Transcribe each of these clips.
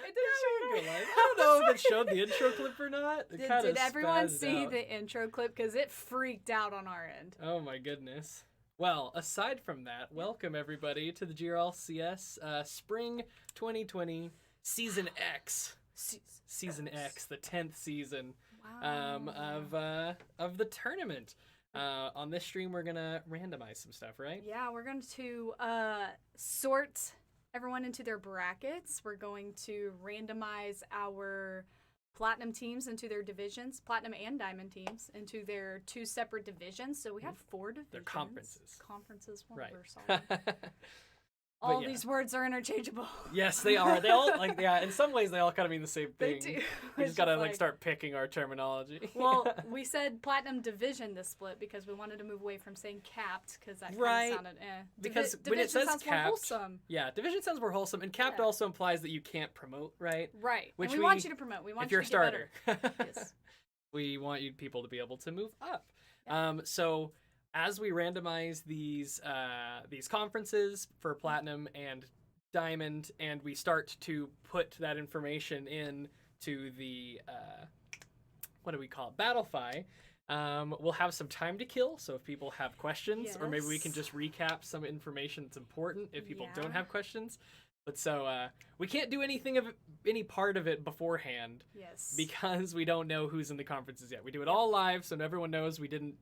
It didn't show live. I don't know if it showed the intro clip or not. Did everyone see the intro clip? Because it freaked out on our end. Oh my goodness. Well, aside from that, welcome everybody to the GRLCS Spring 2020 Season X. Season X, the 10th season of the tournament. On this stream, we're gonna randomize some stuff, right? Yeah, we're going to sort everyone into their brackets. We're going to randomize our platinum teams into their divisions, platinum and diamond teams into their two separate divisions. So we have 4 divisions. They're conferences. Conferences, right. Sorry. All these words are interchangeable. Yes, they are. They all in some ways they all kind of mean the same thing. They do. We just gotta start picking our terminology. Well, we said platinum division this split because we wanted to move away from saying capped because that kind of sounded Because when it says capped, division sounds more wholesome, and capped also implies that you can't promote, right? Right. Which we want you to promote. We want if you you're to a starter. Get better. Yes. We want you people to be able to move up. Yeah. So as we randomize these conferences for platinum and diamond, and we start to put that information in to the what do we call it, Battlefy, we'll have some time to kill, so if people have questions, or maybe we can just recap some information that's important if people don't have questions. But so we can't do any part of it beforehand, because we don't know who's in the conferences yet. We do it all live, so everyone knows we didn't,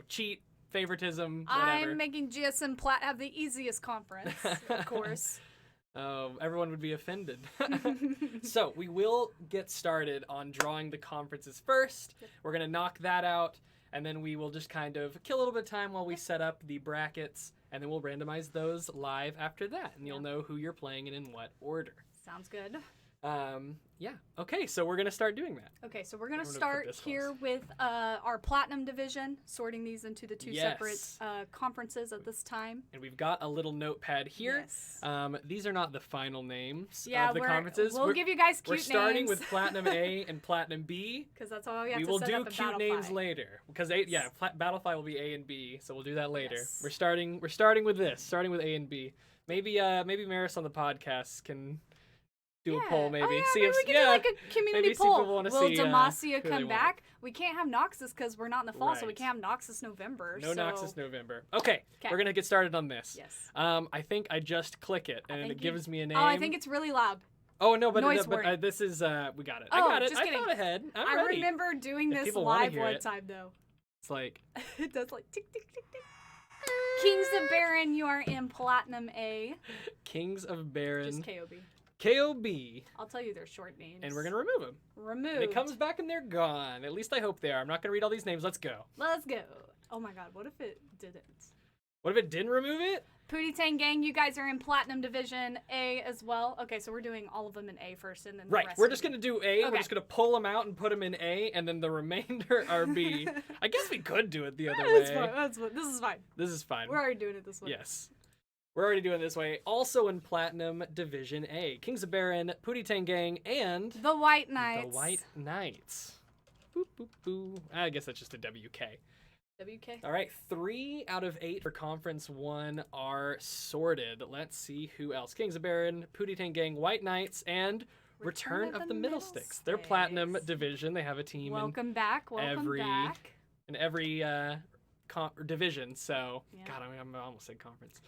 cheat, favoritism, whatever. I'm making GSM Plat have the easiest conference, of course. Everyone would be offended. So we will get started on drawing the conferences first. We're going to knock that out, and then we will just kind of kill a little bit of time while we set up the brackets, and then we'll randomize those live after that, and you'll know who you're playing and in what order. Sounds good. Okay, so we're going to start doing that. Okay, so we're going to start here with our platinum division, sorting these into the two separate conferences at this time. And we've got a little notepad here. Yes. These are not the final names of the conferences. We'll give you guys cute names. We're starting with Platinum A and Platinum B. Because that's all we have to set up. We will do cute names later. Because Battlefy will be A and B, so we'll do that later. Yes. We're starting with this, starting with A and B. Maybe Maris on the podcast can do a poll maybe. Oh, yeah, See maybe if we can do like a community maybe see poll. people wanna Will see, Demacia who they come want. back? We can't have Noxus because we're not in the fall, so we Right. can't have Noxus November. No so... Noxus November. Okay, 'Kay. we're gonna get started on this. Yes. I think I just click it and think it you- gives me a name. Oh, I think it's really loud. Oh no, but Noise but warning. this is we got it. Oh, I got it. just I kidding. thought ahead. I'm I ready. remember doing If this people wanna live hear one it. time though. It's like It does like tick tick tick tick. Kings of Baron, you are in Platinum A. Kings of Baron. Just KOB. KOB. I'll tell you their short names. And we're gonna remove them. remove. And it comes back and they're gone. At least I hope they are. I'm not gonna read all these names. Let's go. Let's go. Oh my god, what if it didn't? What if it didn't remove it? Pootie Tang Gang, you guys are in Platinum Division A as well. Okay, so we're doing all of them in A first, and then the Right. rest We're in just B. gonna do A. We're Okay. just gonna pull them out and put them in A, and then the remainder are B. I guess we could do it the other way. That's fine. That's fine. This is fine. This is fine. We're already doing it this way. Yes. We're already doing it this way. Also in Platinum Division A. Kings of Baron, Pootie Tang Gang, and The White Knights. the White Knights. Boop, boop, boo. I guess that's just a WK. WK. All right, 3 out of 8 for Conference 1 are sorted. Let's see who else. Kings of Baron, Pootie Tang Gang, White Knights, and Return of the Middlesticks. They're Platinum Middlesticks. Division. They have a team Welcome back. Welcome every- back. in every division. So, Yeah. God, I'm almost saying conference.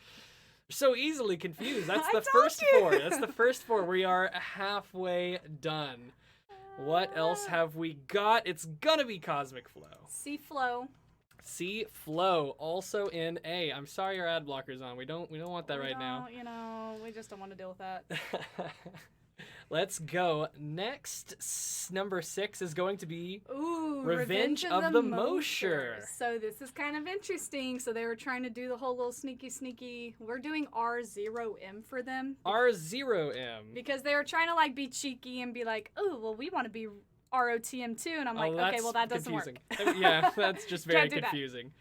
So easily confused. That's I the told first you. 4. That's the first 4. We are halfway done. What else have we got? It's gonna be Cosmic Flow. Flow. See Flow also in A. I'm sorry our ad blocker's on. We don't want that right now. You know, we just don't want to deal with that. Let's go. Next, number 6 is going to be Ooh, Revenge of the Mosher. So this is kind of interesting. So they were trying to do the whole little sneaky. We're doing R0M for them R0M. because they were trying to like be cheeky and be like, oh, well, we want to be ROTM too. And I'm like, okay, that's well, that doesn't confusing. work. Yeah, that's just very Can't do that. confusing.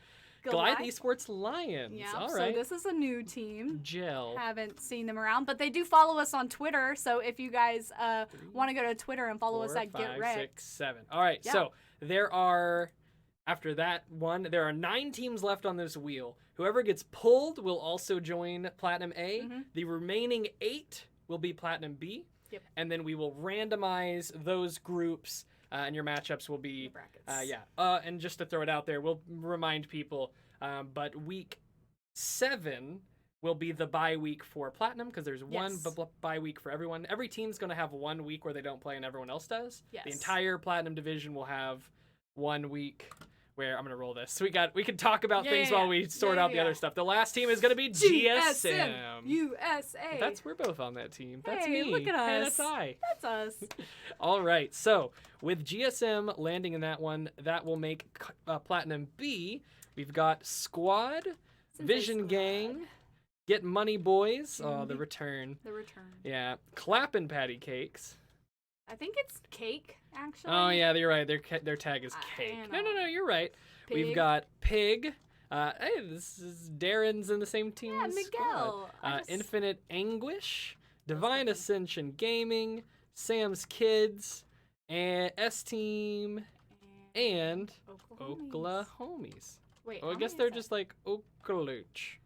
Goliath Esports Lions. Yeah, All so right. this is a new team. Gel. Haven't seen them around, but they do follow us on Twitter. So if you guys want to go to Twitter and follow us 4, at 5, Get Wrecked. 6, 7. All right. Yeah. So there are, after that one, there are 9 teams left on this wheel. Whoever gets pulled will also join Platinum A. Mhm. The remaining 8 will be Platinum B. Yep. And then we will randomize those groups, and your matchups will be, brackets. and just to throw it out there, we'll remind people, but week 7 will be the bye week for Platinum because there's one Yes. bye week for everyone. Every team's going to have 1 week where they don't play and everyone else does. Yes. The entire Platinum division will have 1 week where I'm going to roll this. We can talk about things while we sort out the other stuff. The last team is going to be GSM. USA. We're both on that team. That's Hey, me. look at Hey, us. that's I. That's us. All right. So with GSM landing in that one, that will make Platinum B. We've got Squad, Vision Squad. Gang, Get Money Boys. Oh, Mhm. the return. The return. Yeah. Clappin' Patty Cakes. I think it's cake, actually. Oh, yeah, you're right. Their tag is I Cake. know. No, you're right. We've Pig. got Pig. Hey, this is Darren's in the same team Yeah, as Miguel. Squad. Infinite Anguish, Divine Ascension Gaming, Sam's Kids, and S-Team, and Oklahomies. Wait, Oh, I how guess many they're is that? just like Okalooch.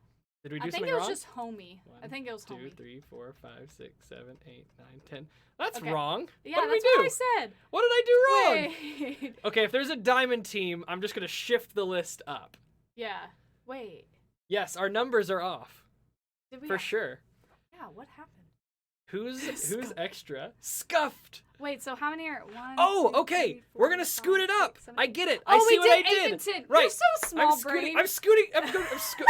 Did we do I think something it was wrong? just homie. I think it was 2, homie. 3, 4, 5, 6, 7, 8, 9, 10. That's Okay. wrong. Yeah, what did that's we do? what I said. What did I do wrong? Wait. Okay, if there's a diamond team, I'm just gonna shift the list up. Yeah. Wait. Yes, our numbers are off Did we? for sure. Yeah. What happened? Who's Scuffed. extra? Scuffed. Wait. So how many are one? Oh, 2, okay. 3, We're 4, gonna 5, scoot it up. 6, 7, I 8. get it. Oh, I see we what did I 8 did. and 10. Right. You're so small brain. I'm scooting.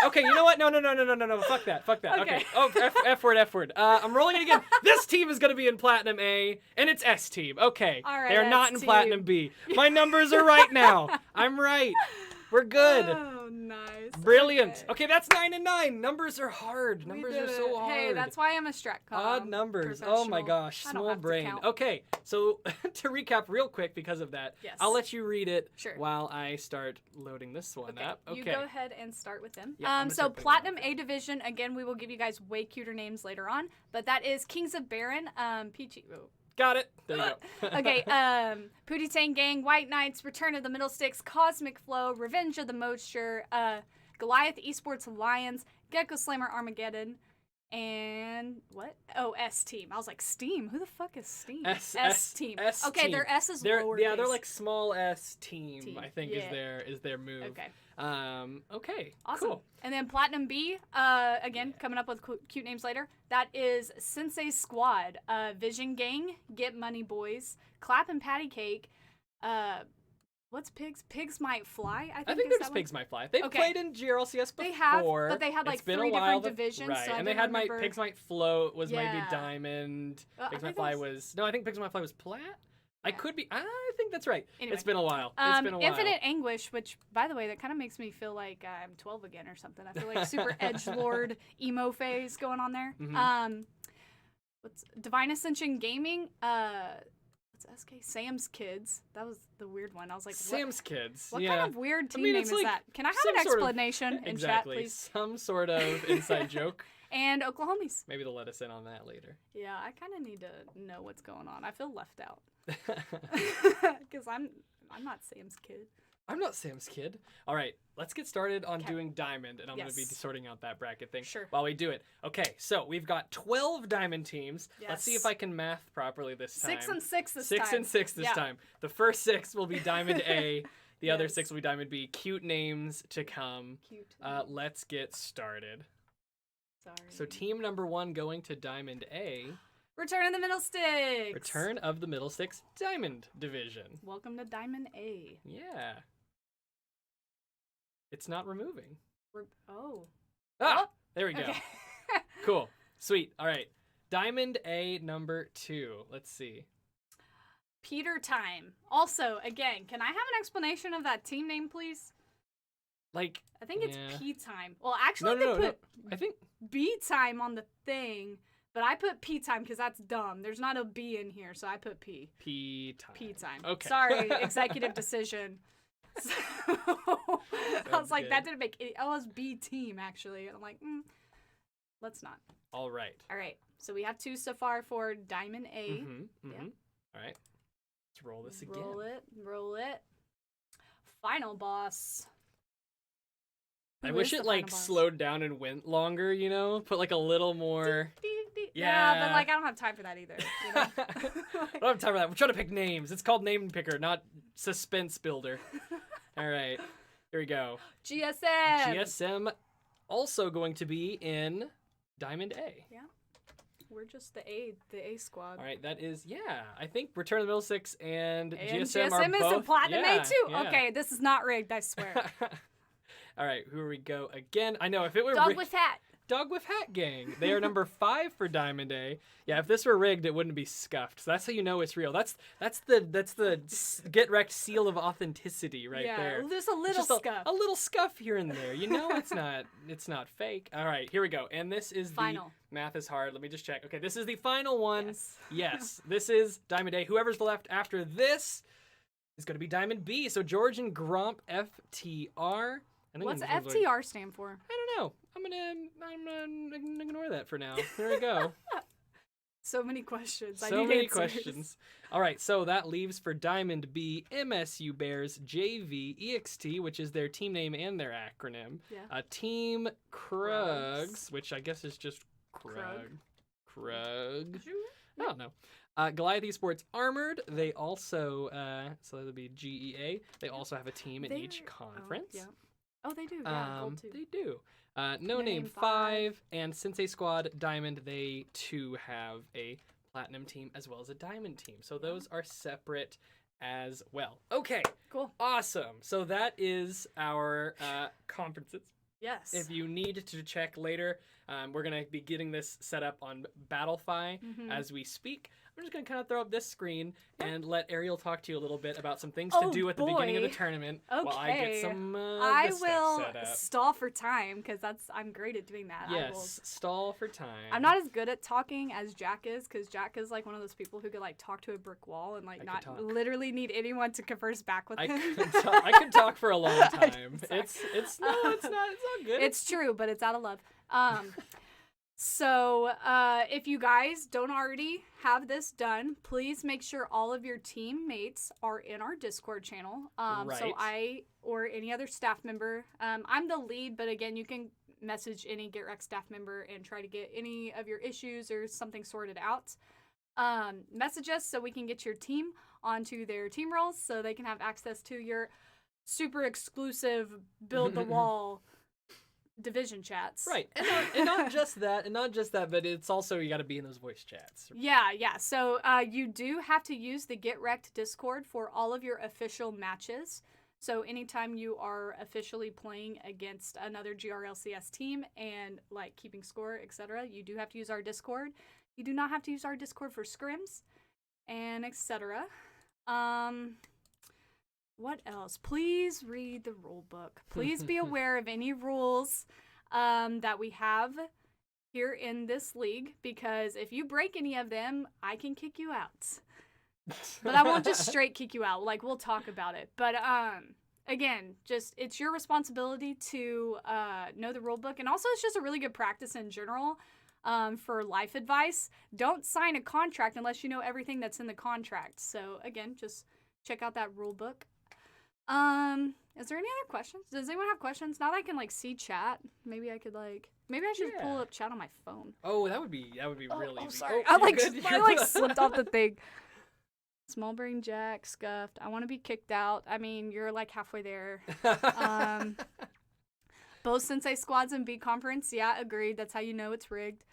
Okay, you know what? No. Fuck that. Okay. Oh, F word. I'm rolling it again. This team is gonna be in Platinum A, and it's S team. Okay. All right, They're not S in team. Platinum B. My numbers are right now. I'm right. We're good. Oh, nice. Brilliant. Okay, that's 9 and 9. Numbers are hard. We Numbers did are so it. hard. Hey, that's why I'm a strat Odd numbers. Oh my gosh, I don't small have to brain. count. Okay, so to recap real quick because of that, Yes. I'll let you read it Sure. while I start loading this one up. Okay. You go ahead and start with them. Yeah, I'm gonna So start putting Platinum them A Division, again, we will give you guys way cuter names later on, but that is Kings of Baron, Peachy. Got it. There you go. Okay, Pootie Tang Gang, White Knights, Return of the Middlesticks, Cosmic Flow, Revenge of the Mosher, Goliath Esports Lions, Gecko Slammer Armageddon, And what? Oh, S team. I was like, Steam? Who the fuck is Steam? S team. S Okay, team. their S is They're lowercase. like small S team. I think Yeah. is their move. Okay. Okay. Awesome. Cool. And then Platinum B, again, coming up with cute names later. That is Sensei Squad, Vision Gang, Get Money Boys, Clap and Patty Cake, what's Pigs? Pigs Might Fly, I think there's Pigs Might Fly. They've played in GRLCS before. They have, but they had like it's been 3 a while, different divisions. Right, So and I they had remember. Pigs Might Float was maybe Yeah. Diamond. Pigs I Might think Fly that was... No, I think Pigs Might Fly was Plat? I Yeah. could be... I think that's right. Anyway. It's been a while. It's been a while. Infinite Anguish, which, by the way, that kind of makes me feel like I'm 12 again or something. I feel like super edgelord emo phase going on there. Mhm. What's Divine Ascension Gaming? What's SK? Sam's Kids. That was the weird one. I was like, Sam's Kids. What yeah. kind of weird team mean, name it's is like that? Can I have some an sort of- explanation in Exactly. chat, please? Some sort of inside joke. And Oklahomies. Maybe they'll let us in on that later. Yeah, I kind of need to know what's going on. I feel left out because I'm not Sam's kid. I'm not Sam's kid. All right, let's get started on Okay. doing Diamond, and I'm going to be Yes. sorting out that bracket thing Sure. while we do it. Okay, so we've got 12 Diamond teams. Let's see Yes. if I can math properly this time. 6 and 6 this 6 time. and 6 this Yeah. time. The first 6 will be Diamond A. The other Yes. 6 will be Diamond B. Cute names to come. Cute. Let's get started. Sorry. So team number 1 going to Diamond A. Return of the Middlesticks. Return of the Middlesticks Diamond Division. Welcome to Diamond A. Yeah. It's not removing. Oh. Ah! Oh, There we go. Okay. Cool. Sweet. All right. Diamond A number 2. Let's see. Peter Time. Also, again, can I have an explanation of that team name, please? Like, I think it's Yeah. P Time. Well, actually, they no. put I think B Time on the thing, but I put P Time because that's dumb. There's not a B in here, so I put P. P time. P Time. Okay. Sorry, executive decision. So, I was like, good. that didn't make any. Oh, it was B Team, actually. And I'm like, let's not. All right. All right. So we have 2 so far for Diamond A. Mm-hmm. Yeah. All right. Let's roll this again. Roll it. Final boss. I Who wish is it the like final boss? slowed down and went longer, you know? Put like a little more. Yeah, but Yeah. like I don't have time for that either. You know? I don't have time for that. We're trying to pick names. It's called Name Picker, not Suspense Builder. All right. Here we go. GSM. GSM also going to be in Diamond A. Yeah. We're just the A squad. All right, that is, yeah. I think Return of the Middlesticks and And GSM are is both. in Platinum yeah, A too. yeah. Okay, this is not rigged, I swear. All right, here we go again. I know if it were Dog rigged, with hat. Dog Wif Hat Gang. They are number 5 for Diamond A. Yeah, if this were rigged, it wouldn't be scuffed. So that's how you know it's real. That's the get wrecked seal of authenticity right there. Yeah, there's a little Just scuff. a little scuff here and there. You know it's not fake. All right, here we go. And this is Final. the math is hard. Let me just check. Okay, this is the final one. Yes. Yes, this is Diamond A. Whoever's left after this is going to be Diamond B. So George and Gromp FTR. I think What's this one's like- FTR stand for? I don't know. I'm gonna ignore that for now. Here we go. So many questions. I So need many answers. questions. All right, so that leaves for Diamond B, MSU Bears, JV, EXT, which is their team name and their acronym. Yeah. Team Krugs, Krugs. which I guess is just Krug. Krug. I don't know. Goliath Esports Armored, they also, so that would be GEA. They also have a team in each conference. Oh, they do. Yeah, gold too. They do. No Name 5 and Sensei Squad Diamond, they too have a platinum team as well as a diamond team. So those are separate as well. Okay. Cool. Awesome. So that is our conferences. Yes. If you need to check later, we're going to be getting this set up on Battlefy as we speak. I'm just going to kind of throw up this screen and let Ariel talk to you a little bit about some things to do at the beginning of the tournament while I get some I this will stuff set up. stall for time because I'm great at doing that. Yes, stall for time. I'm not as good at talking as Jack is because Jack is like one of those people who could like talk to a brick wall and like not literally need anyone to converse back with him. I could talk for a long time. It's all good. It's true, but it's out of love. So if you guys don't already have this done, please make sure all of your teammates are in our Discord channel. So Right. I or any other staff member, I'm the lead, but again, you can message any Get Wrecked staff member and try to get any of your issues or something sorted out. Message us so we can get your team onto their team roles so they can have access to your super exclusive build the wall division chats. Right. And not just that, but it's also you got to be in those voice chats. Yeah. So you do have to use the Get Wrecked Discord for all of your official matches. So anytime you are officially playing against another GRLCS team and like keeping score, etc., you do have to use our Discord. You do not have to use our Discord for scrims and etc. What else? Please read the rule book. Please be aware of any rules that we have here in this league, because if you break any of them, I can kick you out. But I won't just straight kick you out. Like, we'll talk about it. But again, just it's your responsibility to know the rule book. And also, it's just a really good practice in general for life advice. Don't sign a contract unless you know everything that's in the contract. So again, just check out that rule book. Is there any other questions? Does anyone have questions? Now that I can like see chat, maybe I should pull up chat on my phone. Oh, that would be really easy. Sorry. Oh, I slipped off the thing. Small brain Jack scuffed. I want to be kicked out. I mean, you're like halfway there. Both Sensei squads and B conference. Yeah, agreed. That's how you know it's rigged.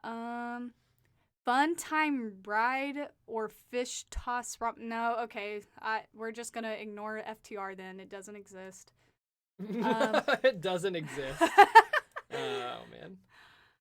Fun time ride or fish toss. No, okay. We're just gonna ignore FTR then. It doesn't exist. It doesn't exist. Oh man.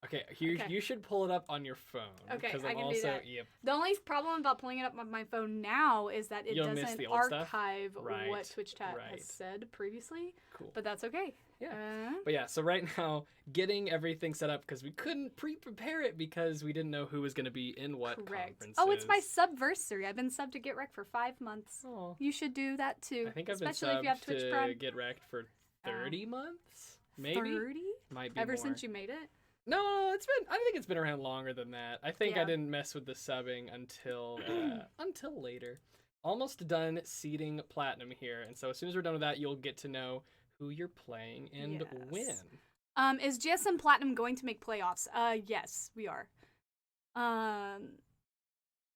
Okay, you should pull it up on your phone. Okay, because I I'm can also, do that. Yep. The only problem about pulling it up on my phone now is that it You'll miss doesn't the old stuff? archive Right, what Twitch chat right. has said previously. Cool. But that's okay. Yeah. But yeah, so right now, getting everything set up because we couldn't pre-prepare it because we didn't know who was going to be in what conferences. Oh, it's my subversary. I've been subbed to Get Wrecked for 5 months. Oh. You should do that too. I think I've been especially if you have Twitch subbed Prime. to Get Wrecked for 30 months, maybe. 30? Might be Ever more. since you made it? No, I think it's been around longer than that. I think I didn't mess with the subbing until later. Almost done seeding Platinum here, and so as soon as we're done with that, you'll get to know who you're playing and when. Is GSM Platinum going to make playoffs? Yes, we are.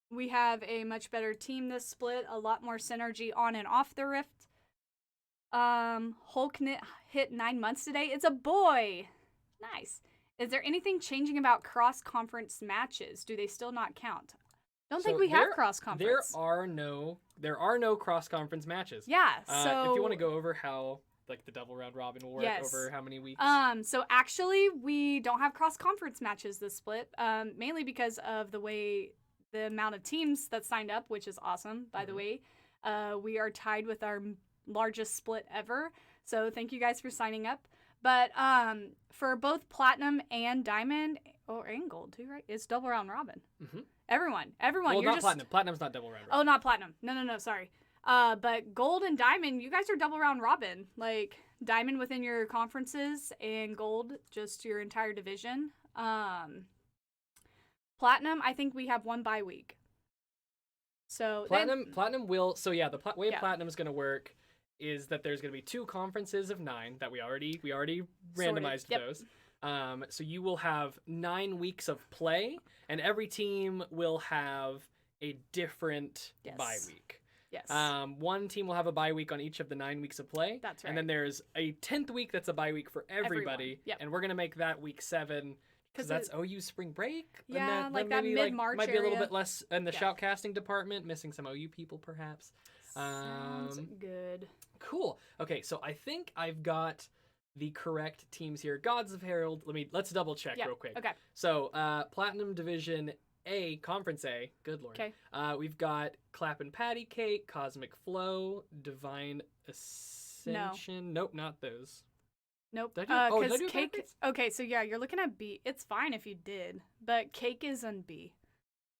We have a much better team this split, a lot more synergy on and off the Rift. Hulk hit 9 months today. It's a boy. Nice. Is there anything changing about cross-conference matches? Do they still not count? Don't think we have cross-conference. There are no cross-conference matches. Yeah, so if you want to go over how like the double round robin will work over how many weeks? So actually we don't have cross-conference matches this split, mainly because of the amount of teams that signed up, which is awesome, by the way. We are tied with our largest split ever. So thank you guys for signing up. But for both Platinum and Diamond, and Gold too, right? It's double round robin. Mm-hmm. Everyone. Well, not Platinum. Platinum's not double round robin. Oh, not Platinum. No, sorry. But Gold and Diamond, you guys are double round robin. Like, Diamond within your conferences and Gold, just your entire division. Platinum, I think we have one bye week. So Platinum will... So yeah, the way Platinum is going to work is that there's going to be 2 conferences of 9 that we already randomized those. So you will have 9 weeks of play, and every team will have a different bye week. Yes. One team will have a bye week on each of the 9 weeks of play. That's right. And then there's a 10th week that's a bye week for everybody. Yep. And we're going to make that week 7 because that's OU spring break. Yeah, and like that mid-March might be a little bit less in the shoutcasting department, missing some OU people perhaps. Sounds good. Cool. Okay, so I think I've got the correct teams here. Gods of Herald. Let's double check real quick. Okay. So Platinum Division A, Conference A. Good lord. Okay. We've got Clap and Patty Cake, Cosmic Flow, Divine Ascension. Nope, not those. Nope. Did I do Cake. backwards? Okay, so yeah, you're looking at B. It's fine if you did, but Cake is in B.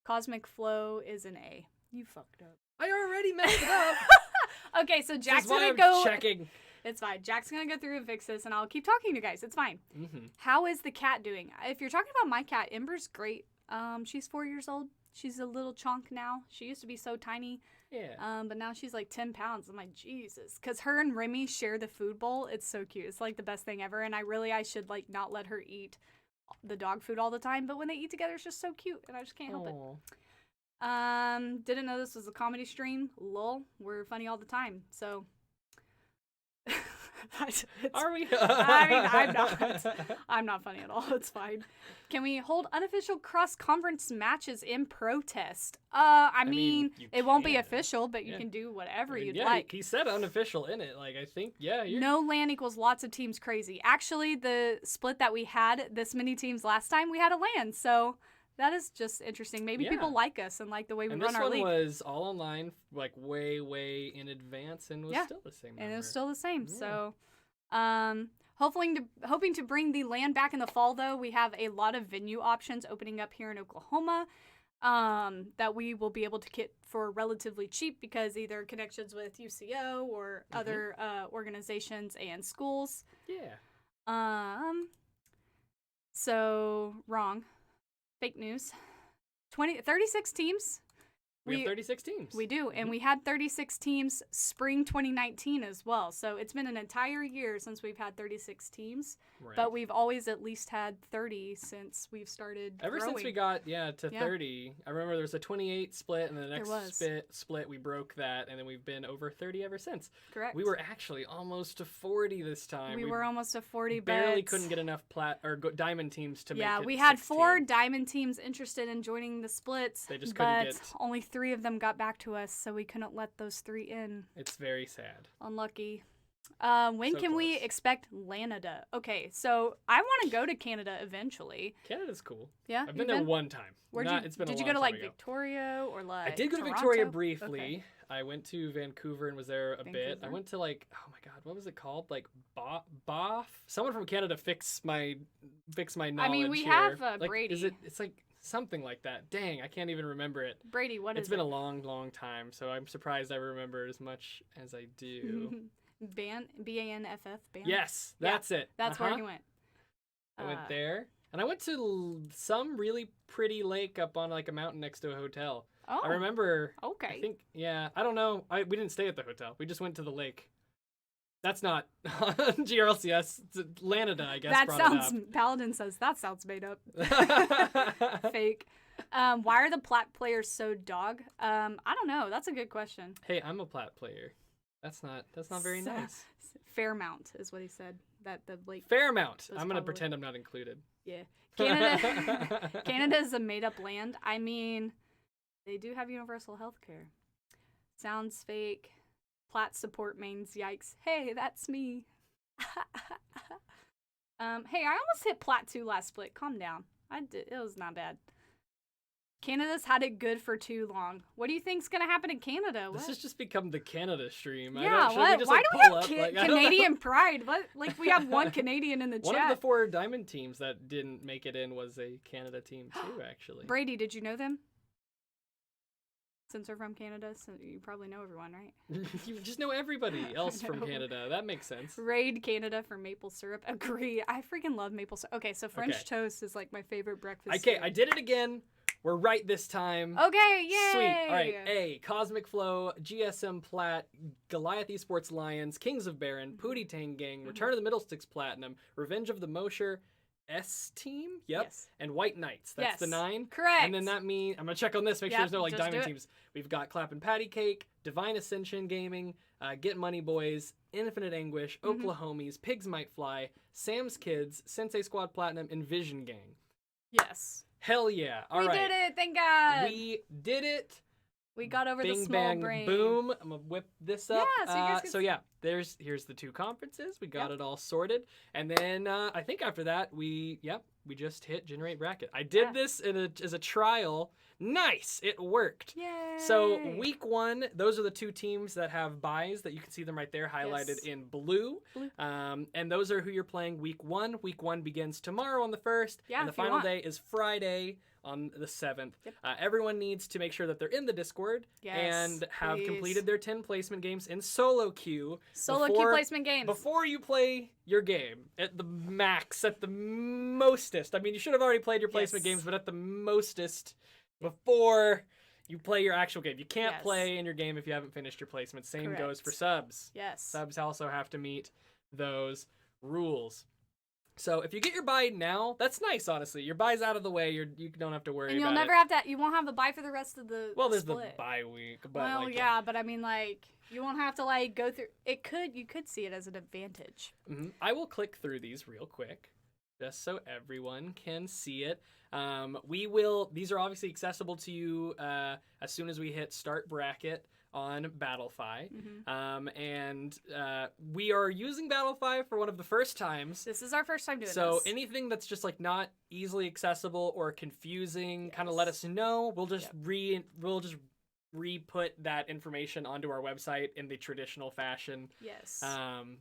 Cosmic Flow is in A. You fucked up. I already messed it up. Okay, so Jack's gonna go. Checking. It's fine. Jack's gonna go through and fix this, and I'll keep talking to you guys. It's fine. Mm-hmm. How is the cat doing? If you're talking about my cat, Ember's great. She's 4 years old. She's a little chunk now. She used to be so tiny. Yeah. But now she's like 10 pounds. I'm like, Jesus. Because her and Remy share the food bowl. It's so cute. It's like the best thing ever. And I should like not let her eat the dog food all the time. But when they eat together, it's just so cute. And I just can't help it. Didn't know this was a comedy stream. Lol. We're funny all the time. So. Are we? I mean, I'm not. I'm not funny at all. It's fine. Can we hold unofficial cross-conference matches in protest? I mean it won't be official, but you can do whatever you'd like. He said unofficial in it. Like, I think, No LAN equals lots of teams crazy. Actually, the split that we had, this many teams last time, we had a LAN, so that is just interesting. Maybe people like us and like the way we run our league. And this one was all online, like way, way in advance, and was still the same number. And it was still the same. So, hoping to bring the LAN back in the fall, though. We have a lot of venue options opening up here in Oklahoma that we will be able to get for relatively cheap because either connections with UCO or other organizations and schools. Yeah. So, wrong. Fake news. 36 teams. We have 36 teams. We do, and we had 36 teams spring 2019 as well. So it's been an entire year since we've had 36 teams, but we've always at least had 30 since we've started growing. Since we got to 30. I remember there was a 28 split, and the next split we broke that, and then we've been over 30 ever since. Correct. We were actually almost to 40 this time. We were almost to 40, but barely couldn't get enough diamond teams to make it. Yeah, we had 4 diamond teams interested in joining the splits. They just couldn't get. Only 3 of them got back to us, so we couldn't let those 3 in. It's very sad. Unlucky. When can we expect Canada? Okay, so I want to go to Canada eventually. Canada's cool. Yeah, I've been there one time. Did you go to like Victoria or like? I did go to Toronto? Victoria briefly. Okay. I went to Vancouver and was there a bit. I went to like, oh my god, what was it called? Like Boff. Someone from Canada fix my knowledge. I mean, we here. have like, Brady. It's like something like that. Dang, I can't even remember it. Brady, what is it? It's been a long, long time, so I'm surprised I remember as much as I do. BANFF. Yes, that's it. That's where you went. I went there, and I went to some really pretty lake up on like a mountain next to a hotel. Oh, I remember. Okay. I think, I don't know. We didn't stay at the hotel. We just went to the lake. That's not GRLCS. It's Canada, I guess. Paladin says that sounds made up. Fake. Why are the plat players so dog? I don't know. That's a good question. Hey, I'm a plat player. That's not very nice. Fairmount is what he said. That the lake. Fairmount. I'm gonna pretend I'm not included. Yeah. Canada is a made up land. I mean, they do have universal health care. Sounds fake. Plat support mains. Yikes. Hey, that's me. Hey, I almost hit Plat 2 last split. Calm down. It was not bad. Canada's had it good for too long. What do you think's gonna happen in Canada? This has just become the Canada stream. Yeah, Why do we have Canadian pride? What? Like, we have one Canadian in the chat. One of the 4 diamond teams that didn't make it in was a Canada team too, actually. Brady, did you know them? Since we're from Canada, so you probably know everyone, right? You just know everybody else from Canada. That makes sense. Raid Canada for maple syrup. Agree. I freaking love maple syrup. Okay, so French toast is like my favorite breakfast. Okay, I did it again. We're right this time. Okay, yay! Sweet. All right. A, Cosmic Flow, GSM Plat, Goliath Esports Lions, Kings of Baron, Pootie Tang Gang, Return of the Middlesticks Platinum, Revenge of the Mosher, S Team, Yes. And White Knights. That's the 9. Correct. And then that means, I'm going to check on this, make sure there's no like diamond teams. We've got Clap and Patty Cake, Divine Ascension Gaming, Get Money Boys, Infinite Anguish, Oklahomies, Pigs Might Fly, Sam's Kids, Sensei Squad Platinum, and Vision Gang. Yes. Hell yeah. All right. We did it. Thank God. We did it. We got over the small bang, brain. Boom. I'm going to whip this up. Yeah, so you guys can... here's the 2 conferences. We got it all sorted. And then I think after that, we just hit Generate Bracket. I did this as a trial. Nice. It worked. Yay. So week 1, those are the 2 teams that have buys that you can see them right there highlighted in blue. And those are who you're playing week 1. Week 1 begins tomorrow on the 1st. And the final day is Friday on the 7th. Yep. Everyone needs to make sure that they're in the Discord and have completed their 10 placement games in solo queue. Queue placement games. Before you play your game at the max, at the mostest. I mean, you should have already played your placement games, but at the mostest, before you play your actual game. You can't Yes. play in your game if you haven't finished your placement. Same goes for Correct. subs. Yes. Subs also have to meet those rules. So if you get your bye now, that's nice, honestly. Your bye's out of the way. You don't have to worry And you'll about never it. have to. You won't have the bye for the rest of the. Well, there's split. the bye week, but Well, like, yeah, but I mean, like, you won't have to like go through. You could see it as an advantage. I will click through these real quick, just so everyone can see it. These are obviously accessible to you as soon as we hit start bracket on Battlefy. And we are using Battlefy for one of the first times. This is our first time doing this. So anything that's just like not easily accessible or confusing, kind of let us know. We'll just re-put that information onto our website in the traditional fashion. Yes.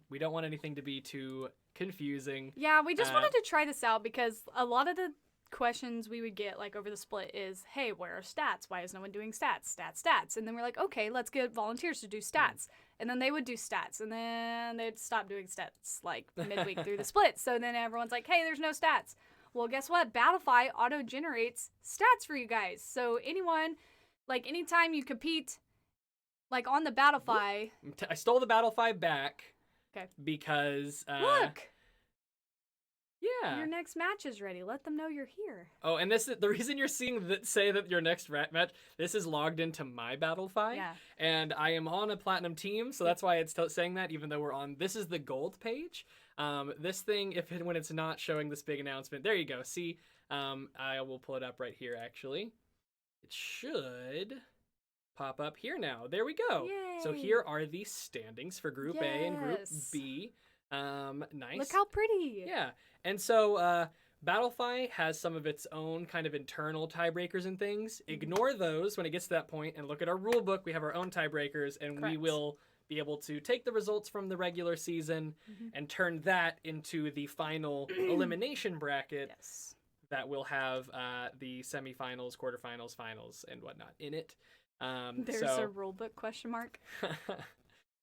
We don't want anything to be too confusing. Yeah, we just wanted to try this out because a lot of the questions we would get like over the split is, hey, where are stats? Why is no one doing stats? And then we're like, okay, let's get volunteers to do stats. And then they would do stats, and then they'd stop doing stats like midweek through the split. So then everyone's like, hey, there's no stats. Well, guess what? Battlefy auto-generates stats for you guys. So anyone, like anytime you compete like on the Battlefy. I stole the Battlefy back. Okay. Because Look. Yeah. Your next match is ready. Let them know you're here. Oh, and this is the reason you're seeing that say that your next match. This is logged into my Battlefy. Yeah. And I am on a platinum team, so that's why it's saying that. Even though we're on, this is the gold page. This thing, when it's not showing this big announcement, there you go. See, I will pull it up right here. Actually, it should pop up here now. There we go. Yay. So here are the standings for Group A and Group B. Nice. Look how pretty. Yeah. And so Battlefy has some of its own kind of internal tiebreakers and things. Ignore those when it gets to that point and look at our rule book. We have our own tiebreakers, and we will be able to take the results from the regular season and turn that into the final elimination bracket that will have the semifinals, quarterfinals, finals, and whatnot in it. There's a rule book question mark.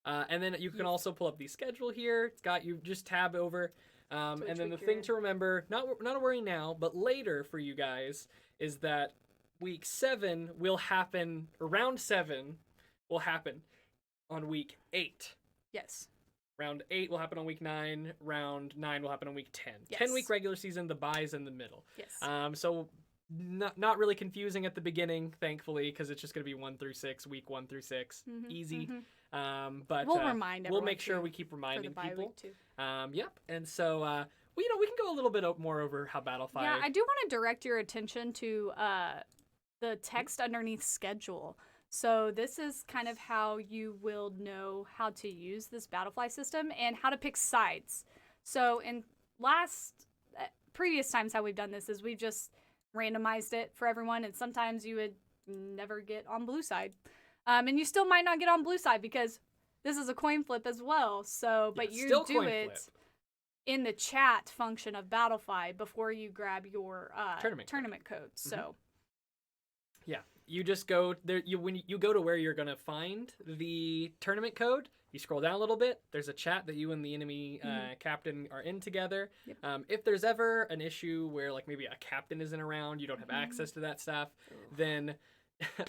And then you can also pull up the schedule here. It's got you just tab over. And then the thing to remember, not a worry now, but later for you guys, is that week 7 will happen, or round 7 will happen on week 8. Yes. Round 8 will happen on week 9. Round 9 will happen on week 10. Yes. 10-week regular season, the bye's in the middle. Yes. So not really confusing at the beginning, thankfully, because it's just going to be 1 through 6, week 1 through 6. Easy. But we'll remind everyone. we'll make sure we keep reminding for the people. Too. Yep. And so, we can go a little bit more over how Battlefy. Yeah, I do want to direct your attention to the text underneath schedule. So this is kind of how you will know how to use this Battlefy system and how to pick sides. So in previous times how we've done this is we've just randomized it for everyone, and sometimes you would never get on blue side. And you still might not get on blue side because this is a coin flip as well. So, but you do it in the chat function of Battlefy before you grab your tournament code. So, yeah, you just go there. When you go to where you're gonna find the tournament code, you scroll down a little bit. There's a chat that you and the enemy captain are in together. Yep. If there's ever an issue where like maybe a captain isn't around, you don't have access to that stuff, then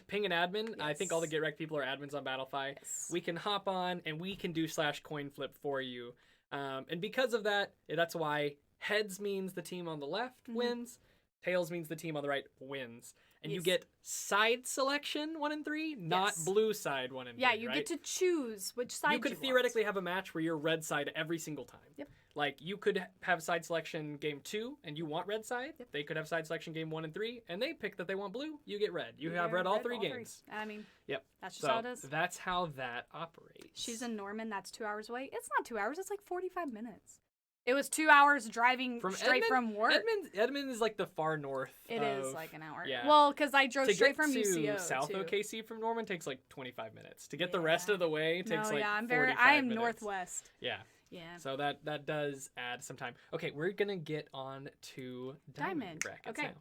ping an admin. I think all the Get Wrecked people are admins on Battlefy. We can hop on and we can do /coin flip for you. And because of that, that's why heads means the team on the left wins, tails means the team on the right wins. And you get side selection 1 and 3, not blue side 1 and 3. Yeah, you get to choose which side you could theoretically have a match where you're red side every single time. Yep. Like, you could have side selection game 2, and you want red side. Yep. They could have side selection game 1 and 3, and they pick that they want blue. You get red. You have red all three games. I mean, yep. That's just how it is. That's how that operates. She's in Norman. That's 2 hours away. It's not 2 hours. It's like 45 minutes. It was 2 hours driving straight from work. Edmond is like the far north. It is like an hour. Yeah. Well, because I drove straight from UCO. South OKC from Norman takes like 25 minutes. To get the rest of the way takes like 45 I am minutes. northwest. Yeah. Yeah. So that does add some time. Okay, we're gonna get on to diamond brackets now.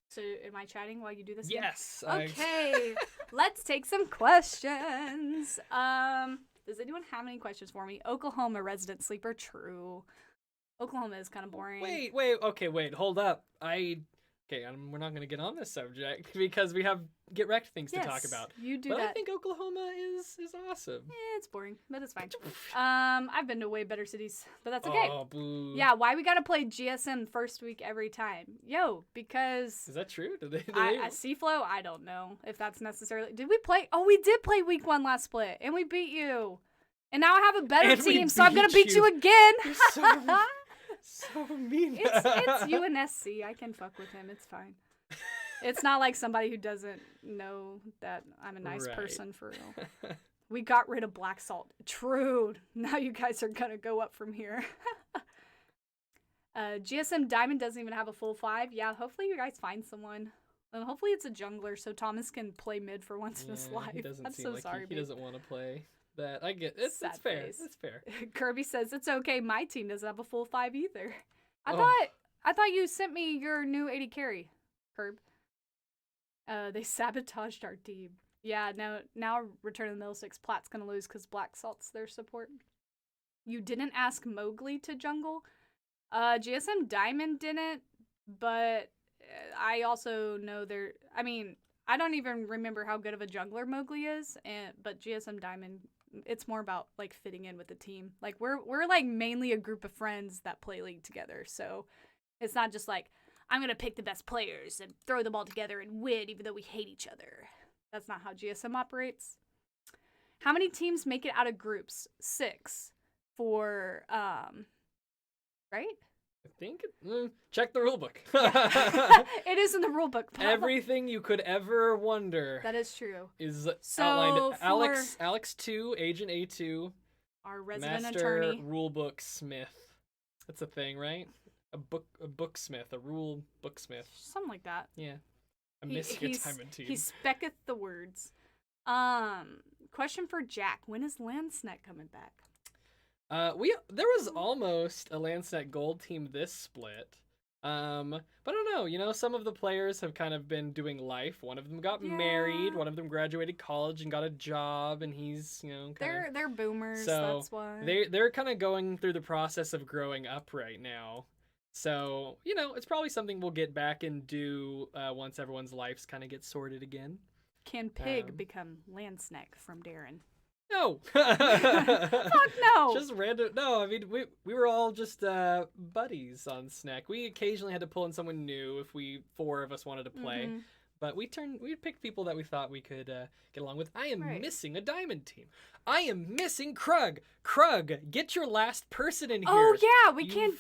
So am I chatting while you do this? Yes. Okay. Let's take some questions. Does anyone have any questions for me? Oklahoma resident sleeper, true. Oklahoma is kind of boring. Wait. Okay, wait. Hold up. I Okay, we're not going to get on this subject because we have get wrecked things to talk about. You do but that. I think Oklahoma is awesome. It's boring, but it's fine. I've been to way better cities, but that's okay. Oh, boo. Yeah, why we gotta play GSM first week every time? Yo, because Is that true? Did they? C-Flow, I don't know if that's necessarily. Did we play? Oh, we did play week 1 last split, and we beat you. And now I have a better team, so I'm gonna beat you again. So mean. It's UNSC. I can fuck with him. It's fine. It's not like somebody who doesn't know that I'm a nice person for real. We got rid of Black Salt. True. Now you guys are gonna go up from here. GSM Diamond doesn't even have a full 5. Yeah, hopefully you guys find someone. And hopefully it's a jungler so Thomas can play mid for once in his life. I'm so sorry. He doesn't want to play. That I get it's fair. It's fair. Kirby says it's okay. My team doesn't have a full 5 either. I thought you sent me your new 80 carry, Kirb. They sabotaged our team. Yeah, now Return of the Middlesticks. Plat's gonna lose because Black Salt's their support. You didn't ask Mowgli to jungle. GSM Diamond didn't, but I also know they're. I mean, I don't even remember how good of a jungler Mowgli is, but GSM Diamond. It's more about like fitting in with the team. Like we're like mainly a group of friends that play League together. So it's not just like I'm gonna pick the best players and throw them all together and win, even though we hate each other. That's not how GSM operates. How many teams make it out of groups? 6 for right? I think check the rulebook. It is in the rulebook. Everything you could ever wonder. That is true. Is outlined. Alex 2, Agent A2, our resident Master attorney, Rulebook Smith. That's a thing, right? A booksmith, a rule booksmith. Something like that. Yeah. I miss your Diamond team. He specketh the words. Question for Jack: when is Landsnet coming back? There was almost a Landsnet Gold team this split. But I don't know, you know, some of the players have kind of been doing life. One of them got married, one of them graduated college and got a job, and he's, you know, they're boomers, so that's why. They're kind of going through the process of growing up right now. So, you know, it's probably something we'll get back and do once everyone's lives kind of get sorted again. Can Pig become Landsneck from Darren? No. Fuck no. Just random. No, I mean, we were all just buddies on Snack. We occasionally had to pull in someone new if 4 of us wanted to play. Mm-hmm. But we picked people that we thought we could get along with. I am missing a Diamond team. I am missing Krug. Krug, get your last person in here. Oh yeah, we cannot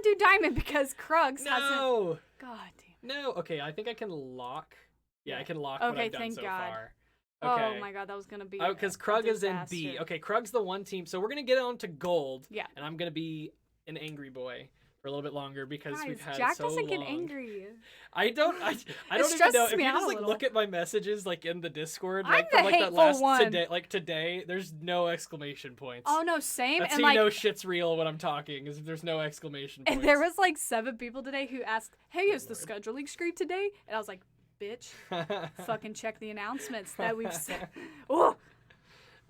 do Diamond because Krugs hasn't. God damn. No. Okay, I think I can lock. Yeah, I can lock what I've done so far. Okay. Oh my god, that was gonna be. Because Krug is in B. Okay, Krug's the one team, so we're gonna get on to gold. Yeah. And I'm gonna be an angry boy for a little bit longer because we've had Jack so long. doesn't get angry. I don't even know if you just like look at my messages like in the Discord like I'm from the like that last one. today. There's no exclamation points. Oh no, same. That's and how you know shit's real when I'm talking is if there's no exclamation points. And there was like 7 people today who asked, "Hey, is the scheduling screen today?" And I was like, bitch, fucking check the announcements that we've sent. Oh.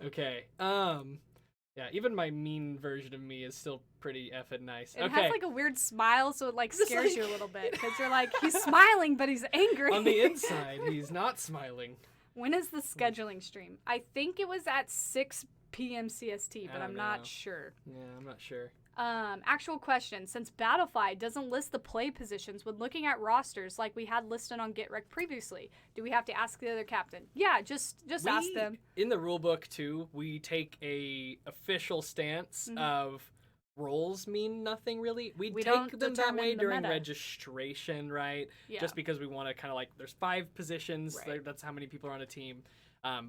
Okay. Yeah, even my mean version of me is still pretty effing nice. It has like a weird smile, so it like scares you a little bit because you're like, he's smiling, but he's angry. On the inside, he's not smiling. When is the scheduling stream? I think it was at 6 p.m. CST, but I'm not sure. Yeah, I'm not sure. Actual question. Since Battlefy doesn't list the play positions when looking at rosters like we had listed on GetRec previously, do we have to ask the other captain? Yeah, just ask them. In the rulebook too, we take a official stance of roles mean nothing really. We take them that way during registration, right? Yeah. Just because we want to kind of like, there's 5 positions. Right. That's how many people are on a team.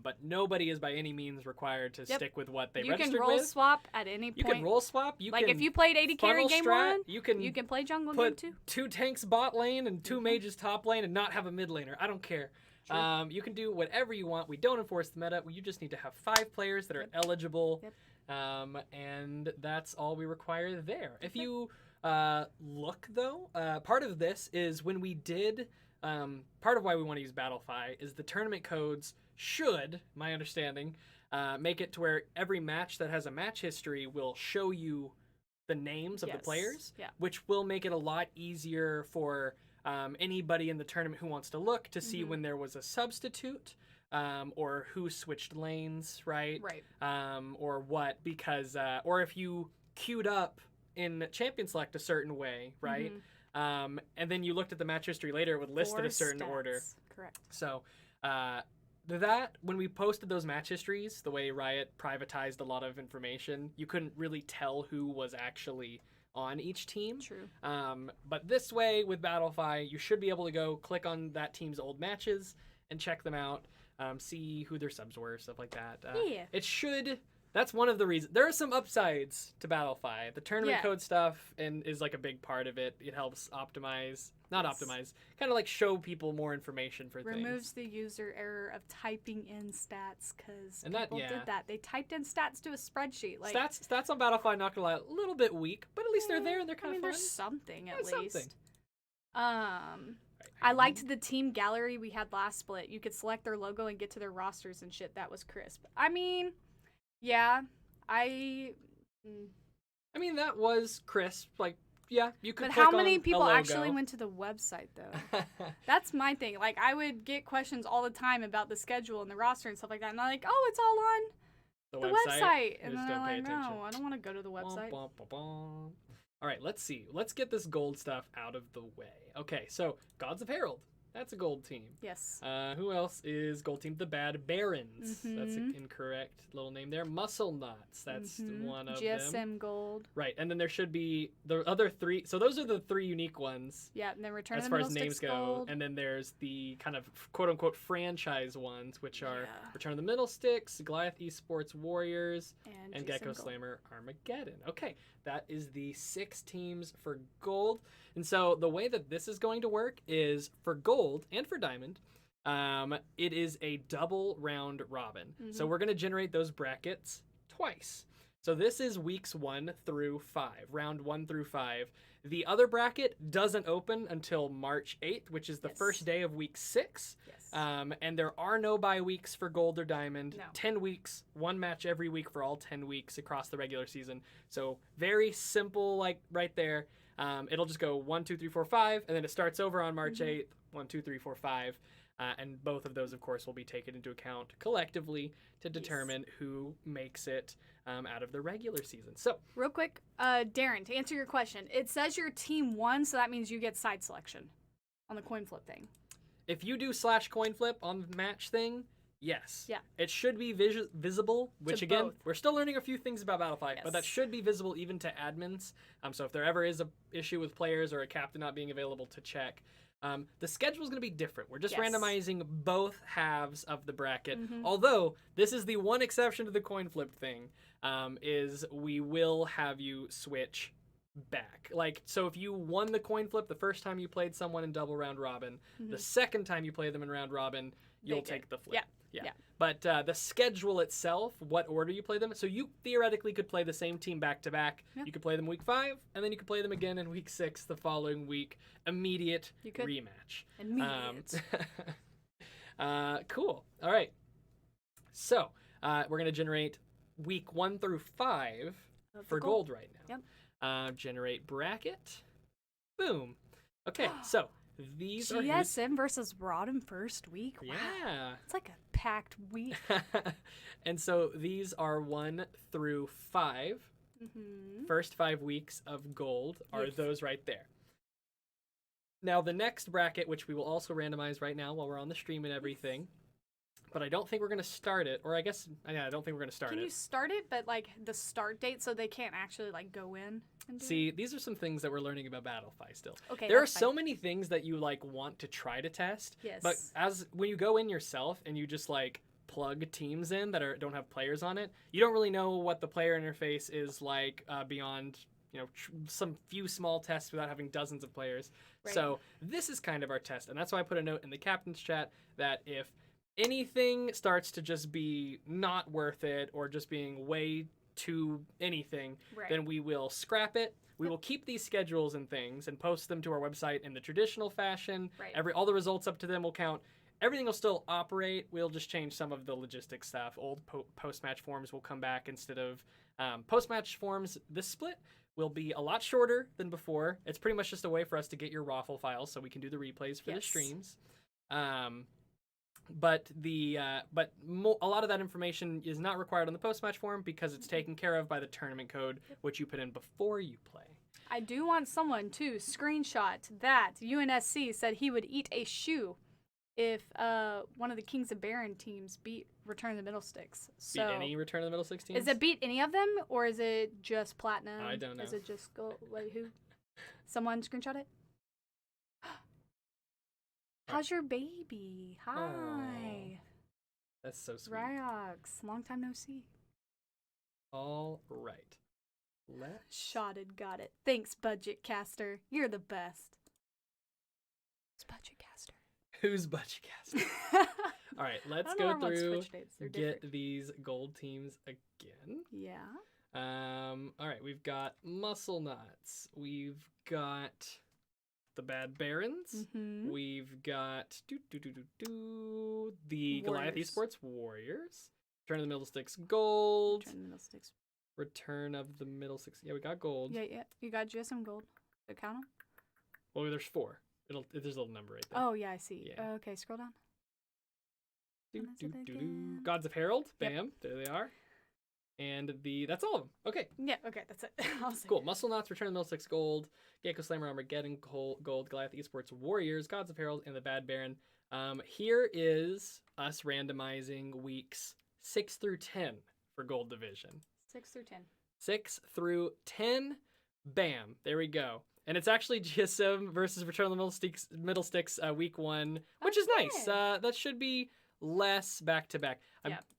But nobody is by any means required to stick with what they registered with. You can roll swap at any point. You can roll swap. If you played 80 carry game 1, you can play jungle game 2. 2 tanks bot lane and 2 mages top lane and not have a mid laner. I don't care. Sure. You can do whatever you want. We don't enforce the meta. You just need to have 5 players that are eligible. Yep. And that's all we require there. If you look, though, part of this is when we did... part of why we want to use Battlefy is the tournament codes should, my understanding, make it to where every match that has a match history will show you the names of the players, which will make it a lot easier for anybody in the tournament who wants to look to see when there was a substitute. Or who switched lanes, right? Right. Or what, because, or if you queued up in Champion Select a certain way, right? And then you looked at the match history later, it would list in a certain order. Correct. So, that, when we posted those match histories, the way Riot privatized a lot of information, you couldn't really tell who was actually on each team. True. But this way, with Battlefy, you should be able to go click on that team's old matches and check them out. See who their subs were, stuff like that. Yeah. It should. That's one of the reasons. There are some upsides to Battlefy. The tournament code stuff is like a big part of it. It helps optimize, not optimize, kind of like show people more information for things. Removes the user error of typing in stats because people did that. They typed in stats to a spreadsheet. Like stats on Battlefy, not gonna lie, a little bit weak, but at least they're there and they're kind of fun. There's something at There's least. something. I liked the team gallery we had last split. You could select their logo and get to their rosters and shit. That was crisp. I mean, yeah, that was crisp. Like, yeah, you could. But click how many on people a logo. actually went to the website though? That's my thing. Like, I would get questions all the time about the schedule and the roster and stuff like that, and I'm like, oh, it's all on the website. And then I'm like, no, I don't want to go to the website. All right, let's see. Let's get this gold stuff out of the way. Okay, so Gods of Herald. That's a gold team. Yes. Who else is gold team? The Bad Barons. That's an incorrect little name there. Muscle Knots. That's one of GSM them. Gold. Right, and then there should be the other three. So those are the three unique ones. Yeah, and then Return as of the far as names Middlesticks go. Gold. And then there's the kind of quote-unquote franchise ones, which are Return of the Middlesticks, Goliath Esports Warriors, and Gecko Slammer Armageddon. Okay, that is the 6 teams for gold. And so the way that this is going to work is for gold and for diamond, it is a double round robin. So we're going to generate those brackets twice. So this is weeks 1 through 5, round 1 through 5. The other bracket doesn't open until March 8th, which is the first day of week 6. And there are no bye weeks for gold or diamond. No. 10 weeks, 1 match every week for all 10 weeks across the regular season. So very simple, like right there. It'll just go 1, 2, 3, 4, 5, and then it starts over on March 8th, 1, 2, 3, 4, 5. And both of those, of course, will be taken into account collectively to determine who makes it out of the regular season. So, real quick, Darren, to answer your question, it says your team won, so that means you get side selection on the coin flip thing. If you do /coin flip on the match thing, yes. Yeah. It should be visible, which to again, both. we're still learning a few things about Battlefy, but that should be visible even to admins. So if there ever is a issue with players or a captain not being available to check, the schedule is going to be different. We're just randomizing both halves of the bracket. Although this is the one exception to the coin flip thing, is we will have you switch back. Like, so if you won the coin flip the first time you played someone in double round robin, the second time you play them in round robin, you'll take the flip. Yeah. But the schedule itself, what order you play them, so you theoretically could play the same team back to back. You could play them week 5, and then you could play them again in week 6 the following week. Immediate rematch. Immediate. Cool. All right. So we're going to generate week 1 through 5 for gold right now. Generate bracket. Boom. Okay, so these are GSM versus Rodham first week. Wow. Yeah. It's like a packed week. And so these are 1 through 5. First 5 weeks of gold are those right there. Now the next bracket, which we will also randomize right now while we're on the stream and everything, but I don't think we're going to start it, or I guess, I don't think we're going to start it. Can you start it, but like the start date so they can't actually like go in and do See, these are some things that we're learning about Battlefy still. Okay, there are so many things that you like want to try to test, but when you go in yourself and you just like plug teams in that don't have players on it, you don't really know what the player interface is like beyond some few small tests without having dozens of players. So this is kind of our test, and that's why I put a note in the captain's chat that if anything starts to just be not worth it or just being way too anything, then we will scrap it. We will keep these schedules and things and post them to our website in the traditional fashion. All the results up to them will count. Everything will still operate. We'll just change some of the logistics stuff. Old post-match forms will come back instead of post-match forms. This split will be a lot shorter than before. It's pretty much just a way for us to get your raffle files so we can do the replays for the streams. But a lot of that information is not required on the post-match form because it's taken care of by the tournament code, which you put in before you play. I do want someone to screenshot that UNSC said he would eat a shoe if one of the Kings of Baron teams beat Return of the Middlesticks. So, beat any Return of the Middlesticks teams? Is it beat any of them, or is it just Platinum? I don't know. Is it just Gold? Wait, who? Someone screenshot it? How's your baby? Hi. Aww. That's so sweet. Ryox, long time no see. All right. Shotted, got it. Thanks, Budget Caster. You're the best. Who's Budget Caster? Who's Budget Caster? All right, let's go through, get these gold teams again. Yeah. All right, we've got Muscle Knots. We've got the Bad Barons. Mm-hmm. We've got the Goliath Esports Warriors. Return of the Middlesticks Gold. Return of the Middlesticks. Yeah, we got gold. Yeah. You got just some gold. So count them. Well, there's 4. There's a little number right there. Oh yeah, I see. Yeah. Okay, scroll down. Gods of Herald. Bam. Yep. There they are. And that's all of them. Okay. Yeah, okay, that's it. Cool. Muscle Knots, Return of the Middlesticks Gold, Gecko Slammer, Armageddon Gold, Goliath Esports Warriors, Gods of Herald, and the Bad Baron. Here is us randomizing weeks 6 through 10 for Gold Division. 6 through 10. 6 through 10. Bam. There we go. And it's actually GSM versus Return of the Middlesticks week 1, which is nice. That should be less back-to-back.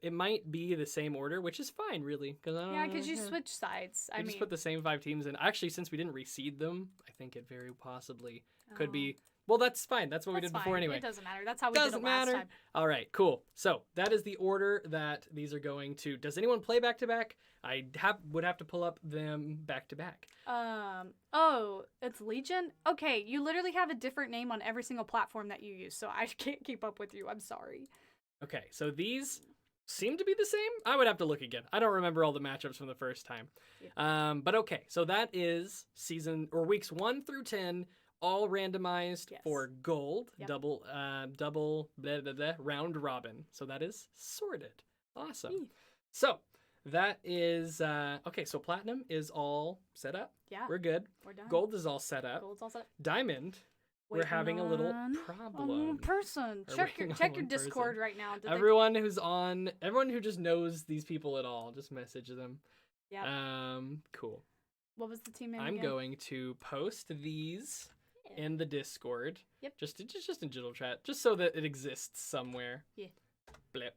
It might be the same order, which is fine, really. Because you switch sides. I just put the same 5 teams in. Actually, since we didn't reseed them, I think it very possibly could be... Well, that's fine. That's what we did before anyway. It doesn't matter. That's how we did it last time. All right, cool. So that is the order that these are going to. Does anyone play back-to-back? I would have to pull up them back-to-back. Oh, it's Legion? Okay, you literally have a different name on every single platform that you use, so I can't keep up with you. I'm sorry. Okay, so these seem to be the same. I would have to look again. I don't remember all the matchups from the first time. Yeah. But okay, so that is weeks 1 through 10, all randomized for gold, double blah, blah, blah, round robin. So that is sorted. Awesome. So that is okay. So platinum is all set up. Yeah, we're good. We're done. Gold is all set up. Gold's all set up. Diamond. We're having a little problem. Check your Discord right now. Everyone who just knows these people at all, just message them. Yeah. Cool. What was the team name I'm again? going to post these in the Discord. Yep. Just in general chat, just so that it exists somewhere. Yeah. Blip.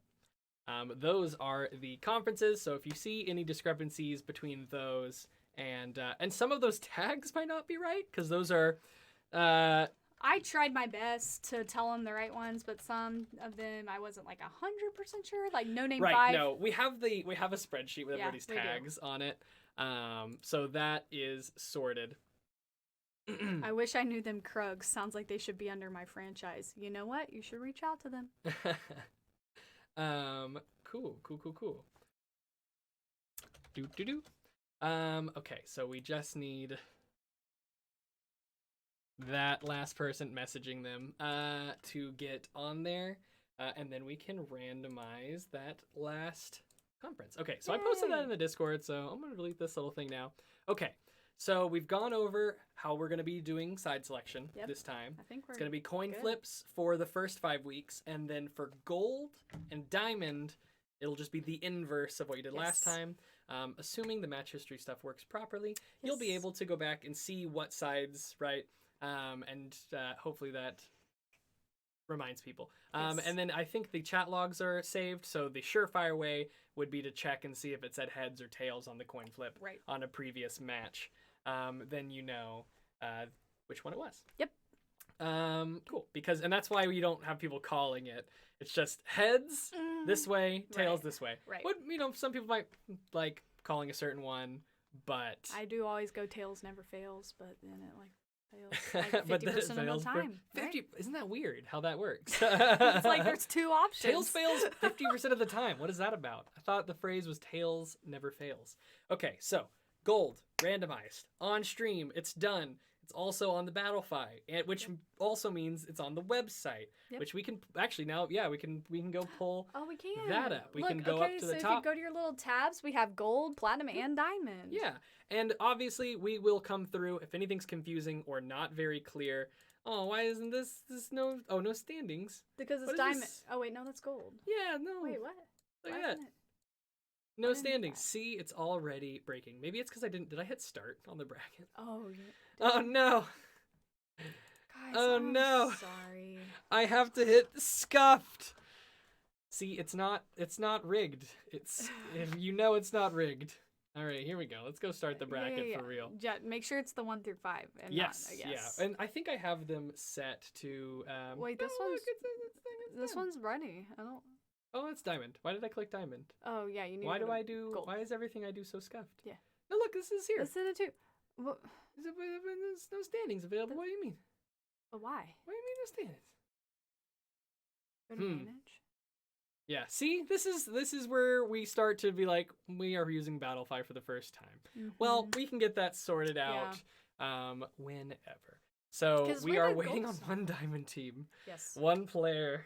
Those are the conferences. So if you see any discrepancies between those and some of those tags might not be right because those are. I tried my best to tell them the right ones, but some of them I wasn't like 100% sure. Like No Name 5. Right. No, we have a spreadsheet with everybody's tags on it. So that is sorted. I wish I knew them Krugs. Sounds like they should be under my franchise. You know what? You should reach out to them. Cool. Okay, so we just need that last person messaging them to get on there, and then we can randomize that last conference. Okay, so I posted that in the Discord, so I'm gonna delete this little thing now. Okay. So we've gone over how we're going to be doing side selection this time. I think it's going to be coin flips for the first 5 weeks, and then for gold and diamond, it'll just be the inverse of what you did last time. Assuming the match history stuff works properly, you'll be able to go back and see what sides, right? And hopefully that reminds people. And then I think the chat logs are saved, so the surefire way would be to check and see if it said heads or tails on the coin flip on a previous match. Then you know which one it was. Yep. Cool. And that's why we don't have people calling it. It's just heads this way, tails this way. Right. What, some people might like calling a certain one, but I do always go tails never fails, but then it fails like 50% of the time. 50, isn't that weird how that works? It's like there's 2 options. Tails fails 50% of the time. What is that about? I thought the phrase was tails never fails. Okay, so Gold, randomized, on stream, it's done. It's also on the Battlefy, which also means it's on the website, which we can actually now, we can go pull we can. that up. We can go up to the top. So if you go to your little tabs, we have gold, platinum, and diamond. Yeah, and obviously we will come through if anything's confusing or not very clear. Oh, why isn't this no standings? Because it's diamond. Oh wait, no, that's gold. Yeah, no. Wait, what? Look at that. No standings. See, it's already breaking. Maybe it's because did I hit start on the bracket? Oh, yeah. Oh no. Guys, I'm sorry. I have to hit scuffed. See, it's not rigged. It's it's not rigged. All right, here we go. Let's go start the bracket for real. Yeah, make sure it's the 1 through 5. And yes, not, I guess. yeah, and I think I have them set to. Wait, this this one's runny. I don't. Oh, it's diamond. Why did I click diamond? Oh yeah, you need. Gold. Why is everything I do so scuffed? Yeah. No, look, this is here. It's in it too. What? There's no standings available. What do you mean? But why? What do you mean no standings? Go to manage. Yeah. See, this is where we start to be like, we are using Battlefy for the first time. Mm-hmm. Well, we can get that sorted out whenever. So we are waiting on one diamond team. Yes. One player.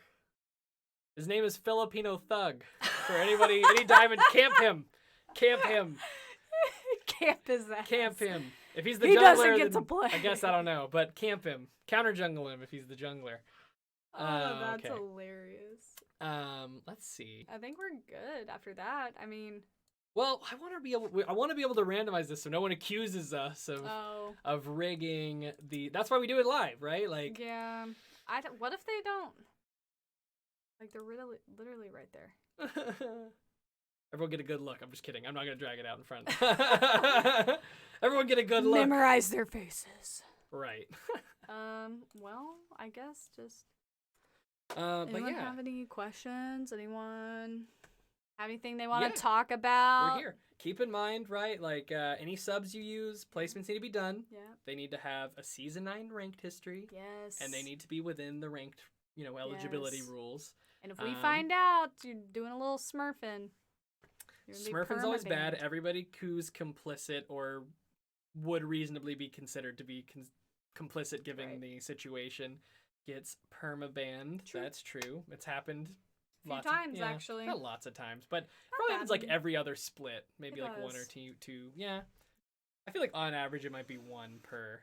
His name is Filipino Thug. For anybody, any diamond, camp him. Camp him. Camp his ass. Camp him. If he's the jungler, doesn't get to play. I guess I don't know, but camp him. Counter jungle him if he's the jungler. Oh, that's hilarious. Let's see. I think we're good after that. I mean, well, I want to be able to randomize this so no one accuses us of rigging the. That's why we do it live, right? Like. Yeah. What if they don't? Like they're literally right there. Everyone get a good look. I'm just kidding. I'm not gonna drag it out in front. Everyone get a good look. Memorize their faces. Right. Well, I guess just. Anyone have any questions? Anyone have anything they want to talk about? We're here. Keep in mind, right? Like any subs you use, placements need to be done. Yeah. They need to have a season 9 ranked history. Yes. And they need to be within the ranked, eligibility rules. And if we find out you're doing a little smurfing, smurfing's always bad. Everybody who's complicit or would reasonably be considered to be complicit given the situation gets permabanned. True. That's true. It's happened a few times, actually. Not lots of times, but probably happens like every other split. Maybe like one or two. Yeah. I feel like on average it might be 1 per.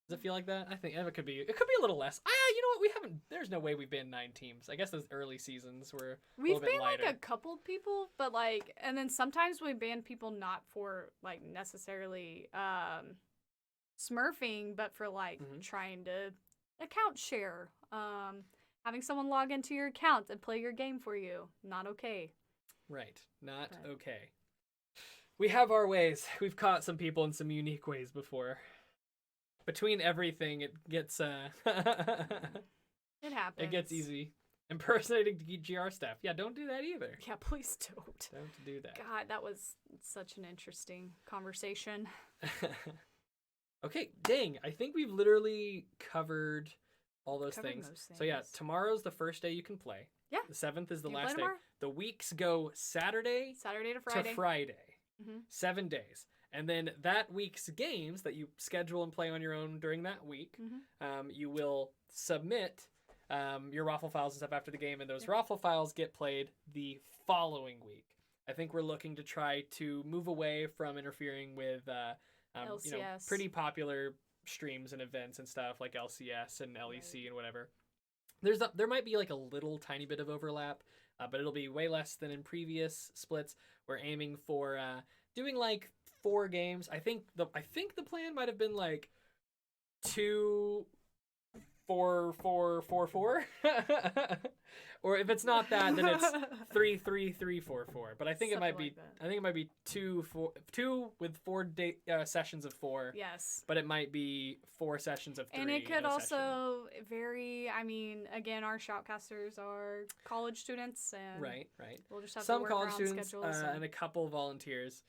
Does it feel like that? I think it could be a little less. You know what? There's no way we've banned 9 teams. I guess those early seasons were We've banned like a couple people, but and then sometimes we ban people not for like necessarily smurfing, but for like trying to account share. Having someone log into your account and play your game for you. Not okay. Right. Not okay. We have our ways. We've caught some people in some unique ways before. Between everything, it gets it happens. It gets easy. Impersonating GR staff. Yeah, don't do that either. Yeah, please don't. Don't do that. God, that was such an interesting conversation. Okay, dang. I think we've literally covered all those things. So yeah, tomorrow's the first day you can play. Yeah. The 7th is the you last day. The weeks go Saturday to Friday. 7 days. And then that week's games that you schedule and play on your own during that week, you will submit your raffle files and stuff after the game, and those raffle files get played the following week. I think we're looking to try to move away from interfering with LCS. Pretty popular streams and events and stuff like LCS and LEC and whatever. There might be like a little tiny bit of overlap, but it'll be way less than in previous splits. We're aiming for doing like 4 games. I think the plan might have been like 2, 4, 4, 4, 4. Or if it's not that, then it's 3, 3, 3, 4, 4. But I think it might be. I think it might be 2 with 4 sessions of 4. Yes. But it might be 4 sessions of 3. And it could also vary. I mean, again, our shoutcasters are college students, and right. We'll just have some to work college around students schedules and a couple volunteers.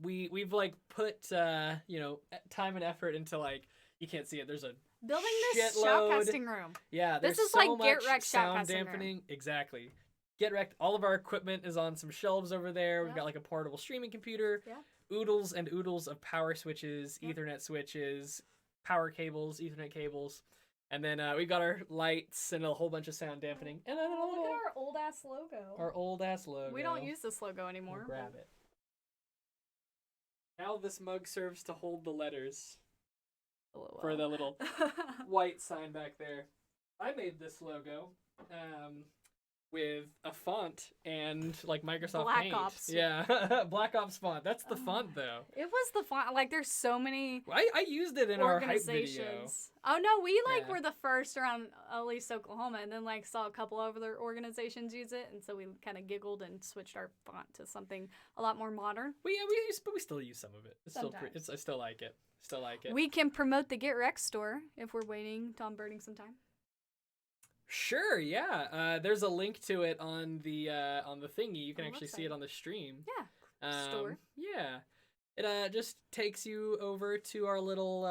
We've like put time and effort into like, you can't see it. There's a building this shoutcasting room. Yeah, this is so like much Get Wrecked sound shoutcasting dampening. room. Exactly. Get Wrecked. All of our equipment is on some shelves over there. We've got like a portable streaming computer. Yeah. oodles and oodles of power switches, Ethernet switches, power cables, Ethernet cables. And then we got our lights and a whole bunch of sound dampening. And then a little... Look at our old-ass logo. Our old-ass logo. We don't use this logo anymore. We'll grab it. Now this mug serves to hold the letters for the little white sign back there. I made this logo with a font and like Microsoft Black Paint. Ops. Yeah, Black Ops font. That's the font though. It was the font. Like there's so many I used it in our hype video. Oh no, we were the first around at least Oklahoma, and then like saw a couple of other organizations use it, and so we kind of giggled and switched our font to something a lot more modern. But we still use some of it. I still like it. We can promote the GetRex store if we're waiting to onboarding some time. Sure, yeah. There's a link to it on the thingy. You can actually see it on the stream. Yeah. Store. Yeah. It just takes you over to our little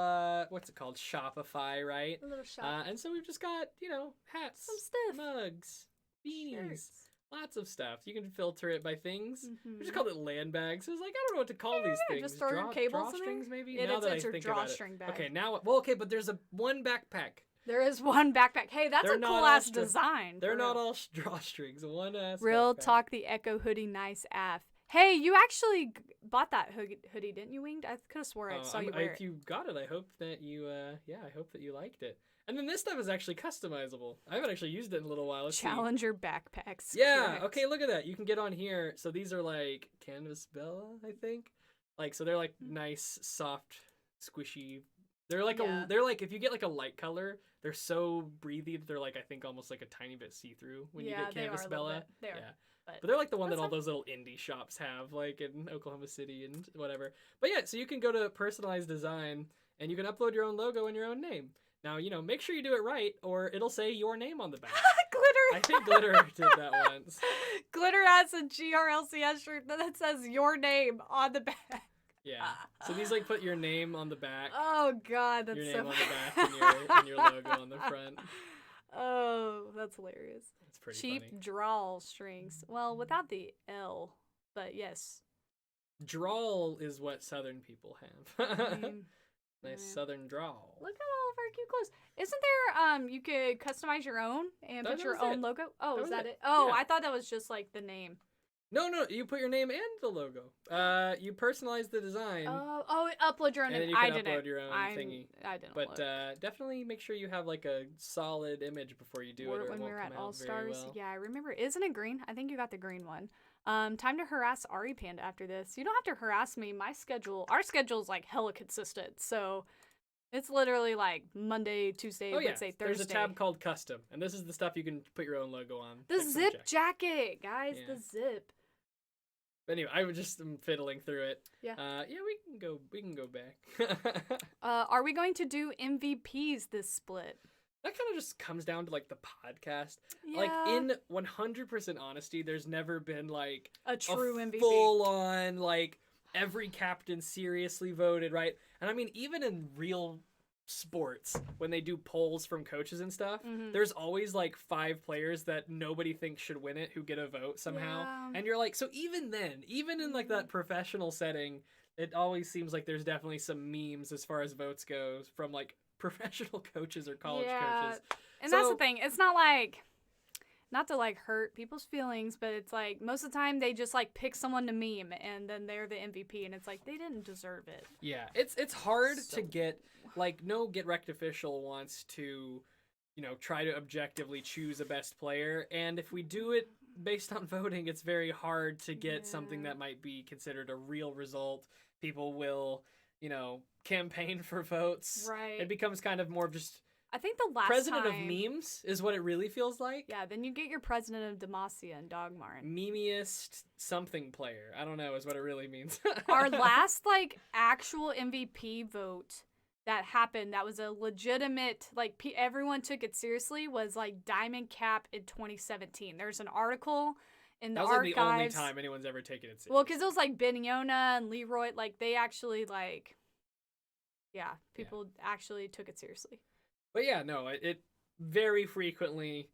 what's it called? Shopify, right? A little shop. And so we've just got, hats, some stuff, mugs, beanies, shirts. Lots of stuff. You can filter it by things. Mm-hmm. We just called it land bags. It was like, I don't know what to call these things. Just throw your cables in drawstrings, there? maybe? Yeah, now that I your think about drawstring it. bag. Okay, but there's one backpack. There is one backpack. Hey, that's a cool ass design. They're not all drawstrings. One ass Real backpack. talk the Echo hoodie nice AF. Hey, you actually bought that hoodie, didn't you, Winged? I could have swore I saw you wear it. If you got it, I hope that you liked it. And then this stuff is actually customizable. I haven't actually used it in a little while. Let's Challenger backpacks. Yeah, correct. okay, look at that. You can get on here. So these are like Canvas Bella, I think. So they're like nice, soft, squishy. They're like they're like if you get like a light color, they're so breathy that they're like I think almost like a tiny bit see-through when you get Canvas Bella. They are. Yeah. But they're like the one that all those little indie shops have, like in Oklahoma City and whatever. But yeah, so you can go to personalized design and you can upload your own logo and your own name. Now, make sure you do it right or it'll say your name on the back. Glitter! I think Glitter did that once. Glitter has a GRLCS shirt that says your name on the back. Yeah. So these put your name on the back. Oh god, that's your so name on the back and your logo on the front. Oh, that's hilarious. That's pretty Cheap funny. drawl strings. Well, without the L, but yes. Drawl is what Southern people have. Nice Southern drawl. Look at all of our cute clothes. Isn't there you could customize your own and put your own logo? Oh, is that it? Oh, yeah. I thought that was just like the name. No, you put your name and the logo. You personalize the design. Upload your own. And then you can upload your own thingy. I didn't. But definitely make sure you have like a solid image before you do it. Or when it we were won't at come All out very Stars, well. yeah, I remember. Isn't it green? I think you got the green one. Time to harass Ari Panda after this. You don't have to harass me. Our schedule's like hella consistent, so. It's literally like Monday, Tuesday, Wednesday, Thursday. There's a tab called Custom, and this is the stuff you can put your own logo on. The zip jacket, guys, the zip. But anyway, I was just fiddling through it. Yeah. We can go back. Are we going to do MVPs this split? That kind of just comes down to like the podcast. Yeah. Like in 100% honesty, there's never been like a true MVP. Full on like every captain seriously voted, right? And I mean, even in real sports, when they do polls from coaches and stuff, there's always like 5 players that nobody thinks should win it who get a vote somehow. Yeah. And you're like, so even then, even in like that professional setting, it always seems like there's definitely some memes as far as votes go from like professional coaches or college coaches. And that's the thing. It's not like... Not to like hurt people's feelings, but it's like most of the time they just like pick someone to meme and then they're the MVP and it's like they didn't deserve it. Yeah, it's hard to get like no Get Wrecked official wants to, try to objectively choose a best player, and if we do it based on voting, it's very hard to get something that might be considered a real result. People will, campaign for votes. Right. It becomes kind of more of just. I think the last president of memes is what it really feels like. Yeah, then you get your president of Demacia and Dogmarn. Memeiest something player. I don't know is what it really means. Our last actual MVP vote that happened that was a legitimate everyone took it seriously was Diamond Cap in 2017. There's an article in the archives. That was the only time anyone's ever taken it seriously. Well, because it was Beniona and Leroy, they actually people actually took it seriously. But yeah, no, it very frequently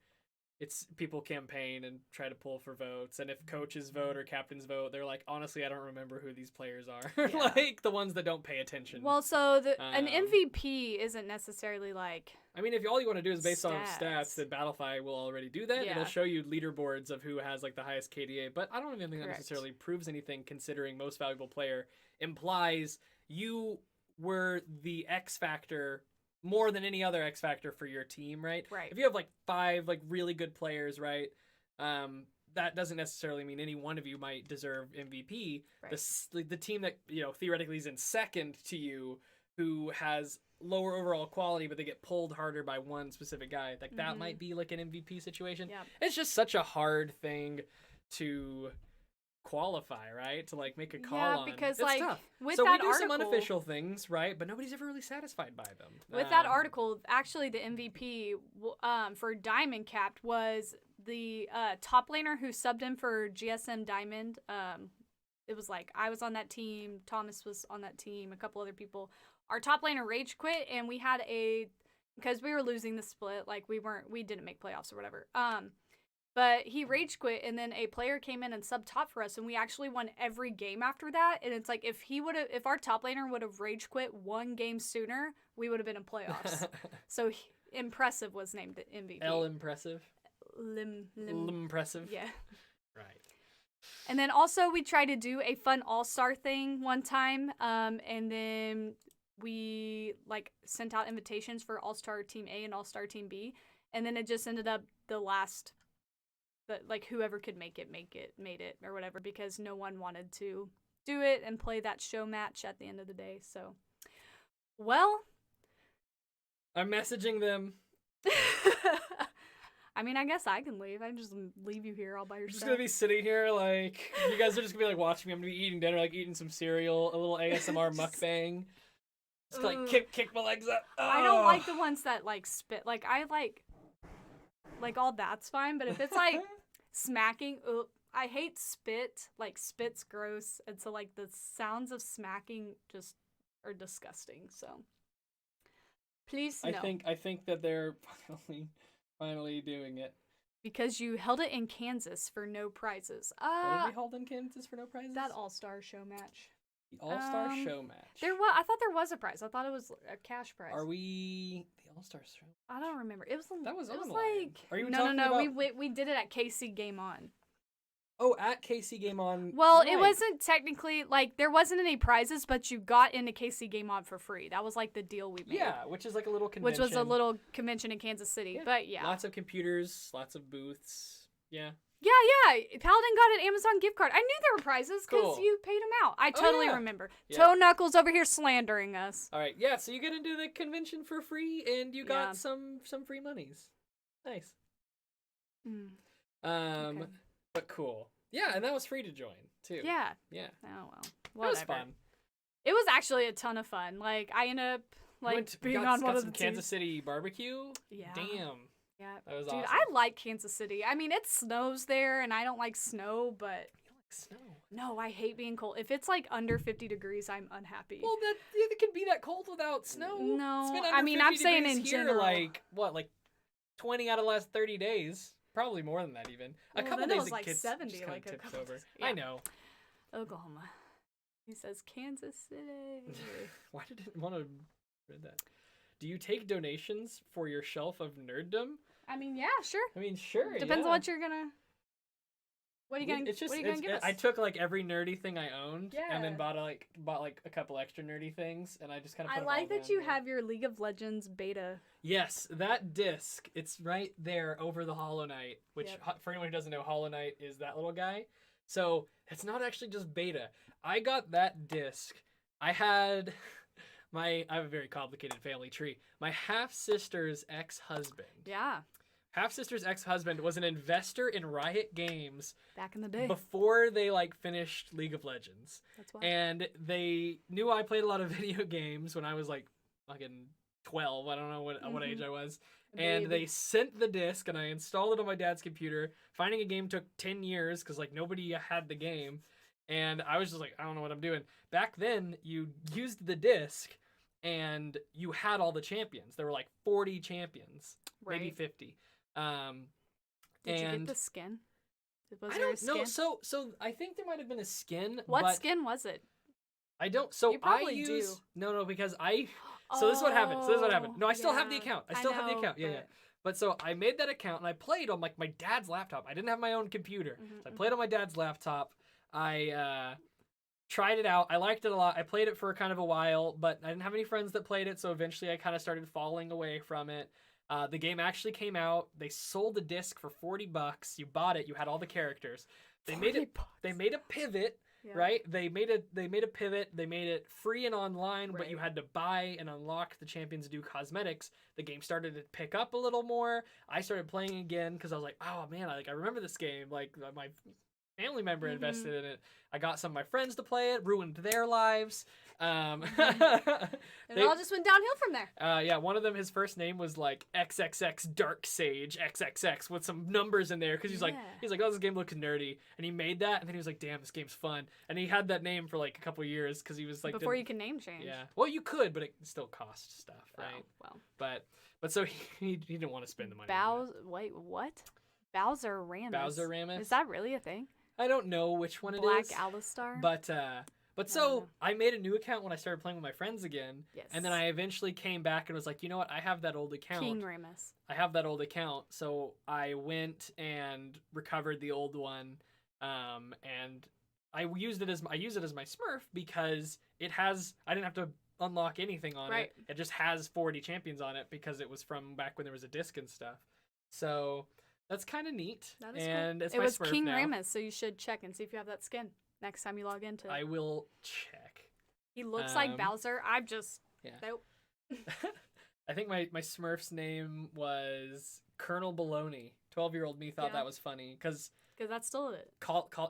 it's people campaign and try to pull for votes, and if coaches vote or captains vote, they're like, honestly, I don't remember who these players are. Yeah. Like the ones that don't pay attention. Well, so an MVP isn't necessarily like. I mean, if all you want to do is based on Stats. stats, then Battlefy will already do that. Yeah. It'll show you leaderboards of who has like the highest KDA, but I don't even think that Correct. necessarily proves anything, considering most valuable player implies you were the X factor more than any other X factor for your team, right? Right. If you have like 5 like really good players, right? That doesn't necessarily mean any one of you might deserve MVP. Right. The team that, you know, theoretically is in second to you, who has lower overall quality, but they get pulled harder by one specific guy, like that might be like an MVP situation. Yep. It's just such a hard thing to qualify, right? To like make a call on. Yeah, because it's like tough. with so that we do some article, unofficial things, right? But nobody's ever really satisfied by them. with that article, actually the MVP for Diamond Capped was the top laner who subbed in for GSM Diamond. It was like I was on that team, Thomas was on that team, a couple other people. Our top laner rage quit, and we had because we were losing the split, like we didn't make playoffs or whatever. But he rage quit, and then a player came in and subbed top for us, and we actually won every game after that. And it's like if our top laner would have rage quit 1 game sooner, we would have been in playoffs. So Impressive was named the MVP. L impressive. Impressive. Yeah. Right. And then also we tried to do a fun all-star thing one time, and then we like sent out invitations for all-star team A and all-star team B, and then it just ended up like whoever could make it made it or whatever, because no one wanted to do it and play that show match at the end of the day. So, well, I'm messaging them. I mean, I guess I can leave. I can just leave you here all by I'm yourself. just gonna be sitting here like you guys are just gonna be like watching me. I'm gonna be eating dinner, like eating some cereal, a little ASMR mukbang. Just like kick my legs up. Oh. I don't like the ones that like spit. Like I like all that's fine, but if it's like smacking, I hate spit. Like spit's gross, and so like the sounds of smacking just are disgusting. So please no. I think that they're finally doing it. Because you held it in Kansas for no prizes. What did we hold in Kansas for no prizes? That all-star show match. The all-star show match. I thought there was a prize. I thought it was a cash prize. Are we the all-star show? I don't remember. It was online. like Are you no. talking about... We did it at KC Game On. Oh, at KC Game On. Well, right. It wasn't technically like there wasn't any prizes, but you got into KC Game On for free. That was like the deal we made. Yeah, which is like a little convention. Which was a little convention in Kansas City. Yeah. But yeah. Lots of computers, lots of booths. Yeah. Yeah. Paladin got an Amazon gift card. I knew there were prizes because Cool. you paid them out. I totally remember. Yeah. Toe Knuckles over here slandering us. All right. Yeah. So you get into the convention for free, and you got some free monies. Nice. Okay. But cool. Yeah, and that was free to join too. Yeah. Yeah. Oh well. That Whatever. was fun. It was actually a ton of fun. Like I ended up being on one of the Kansas teams. City barbecue. Yeah. Damn. Yeah. That was Dude, awesome. I like Kansas City. I mean, it snows there, and I don't like snow, but You don't like snow. no, I hate being cold. If it's like under 50 degrees, I'm unhappy. Well, it can be that cold without snow. No, It's been I under mean, 50 I'm saying degrees in here, general. like 20 out of the last 30 days. Probably more than that even. Well, A couple then it days was it like gets 70, just kinda like a tips couple over. days. Yeah. I know. Oklahoma. He says Kansas City. Why did it want to read that? Do you take donations for your shelf of nerddom? I mean, yeah, sure. I mean, sure. Depends yeah. on what you're gonna. What are you gonna? It's just, what are you gonna give us? I took like every nerdy thing I owned, and then Yeah. bought like a couple extra nerdy things, and I just kind of. I like that you have your League of Legends beta. Yes, that disc. It's right there over the Hollow Knight, which for anyone who doesn't know, Hollow Knight is that little guy. So it's not actually just beta. I got that disc. I have a very complicated family tree. My half-sister's ex-husband. Yeah. Half-sister's ex-husband was an investor in Riot Games Back in the day. before they finished League of Legends. That's why. And they knew I played a lot of video games when I was like fucking 12. I don't know what age I was. And they sent the disc, and I installed it on my dad's computer. Finding a game took 10 years because nobody had the game. And I was just like, I don't know what I'm doing. Back then, you used the disc, and you had all the champions. There were 40 champions, maybe 50. Did you And get the skin? Was I there a don't know. skin? So I think there might have been a skin. What but skin was it? I don't. So You probably I use do. no because I. So this is what happened. So this is what happened. No, I still have the yeah. account. I still have the know, account. Yeah, yeah. But so I made that account and I played on like my dad's laptop. I didn't have my own computer. So I played on my dad's laptop. I tried it out. I liked it a lot. I played it for kind of a while, but I didn't have any friends that played it, so eventually I kind of started falling away from it. The game actually came out. They sold the disc for $40. You bought it. You had all the characters. They made it. They made a pivot. Yeah. Right? They made a pivot. They made it free and online, but you Right. had to buy and unlock the Champions Do cosmetics. The game started to pick up a little more. I started playing again because I was like, oh man, I remember this game. Like my family member invested in it. I got some of my friends to play it, ruined their lives. And it all just went downhill from there. Yeah, one of them, his first name was like XXX Dark Sage XXX with some numbers in there because he's like, oh, this game looks nerdy, and he made that, and then he was like, damn, this game's fun, and he had that name for like a couple years because he was like, Before you can name change. yeah, well, you could, but it still cost stuff, right? Well. But so he didn't want to spend the money. Wait, what? Bowser Ramus. Bowser Ramus. Is that really a thing? I don't know which one Black it is. Alistar. But so I made a new account when I started playing with my friends again. Yes. And then I eventually came back and was like, you know what? I have that old account. King Ramus. I have that old account. So I went and recovered the old one. And I use it as my Smurf because I didn't have to unlock anything on it. It just has 40 champions on it because it was from back when there was a disc and stuff. So that's kind of neat. That is and cool. it's it my was Smurf King now. Ramus, so you should check and see if you have that skin next time you log into it. I will check. He looks like Bowser. I'm just nope. I think my Smurf's name was Colonel Baloney. 12-year-old me thought that was funny because that's still it.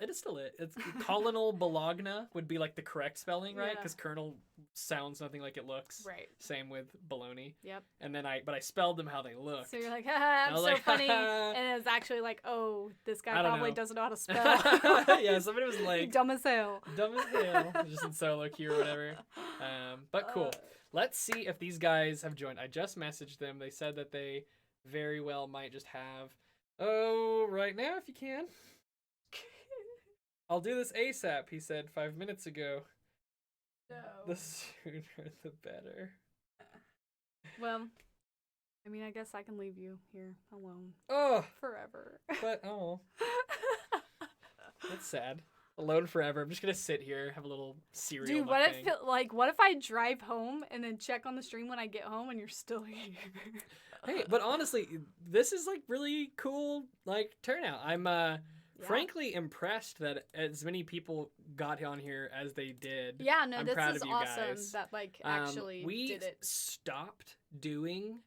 It is still it. It's Colonel Bologna would be like the correct spelling, right? Because Colonel sounds nothing like it looks. Right. Same with baloney. Yep. And then I spelled them how they look. So you're like, I'm so like, funny, and it's actually like, oh, this guy probably doesn't know how to spell. Yeah, somebody was like, dumb as hell. Dumb as hell. Just in solo queue or whatever. But cool. Let's see if these guys have joined. I just messaged them. They said that they very well might just have. Oh, right now if you can. I'll do this ASAP, he said 5 minutes ago. No. The sooner the better. Well, I mean, I guess I can leave you here alone. Oh. Forever. But, oh. That's sad. Alone forever. I'm just gonna sit here, have a little cereal. Dude, what if I drive home and then check on the stream when I get home and you're still here? Hey, but honestly, this is like really cool turnout. I'm frankly impressed that as many people got on here as they did. Yeah, no, I'm this proud is of you awesome guys. that actually we did it. Stopped doing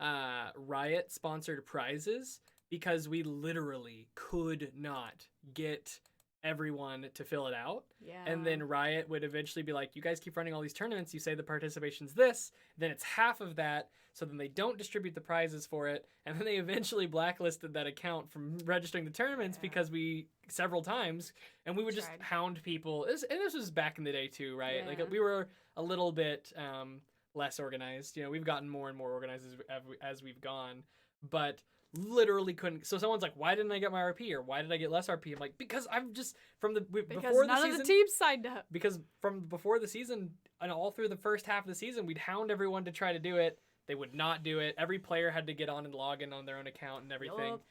Riot sponsored prizes because we literally could not get everyone to fill it out. Yeah. And then Riot would eventually be like, you guys keep running all these tournaments, you say the participation's this, then it's half of that, so then they don't distribute the prizes for it, and then they eventually blacklisted that account from registering the tournaments because we, several times, and we would just hound people. And this was back in the day too, right? Yeah. Like we were a little bit less organized. You know, we've gotten more and more organized as we've gone, but literally couldn't. So someone's like, why didn't I get my RP, or why did I get less RP? I'm like, because I'm just before none the season, of the teams signed up. Because from before the season and all through the first half of the season, we'd hound everyone to try to do it. They would not do it. Every player had to get on and log in on their own account and everything. Yup.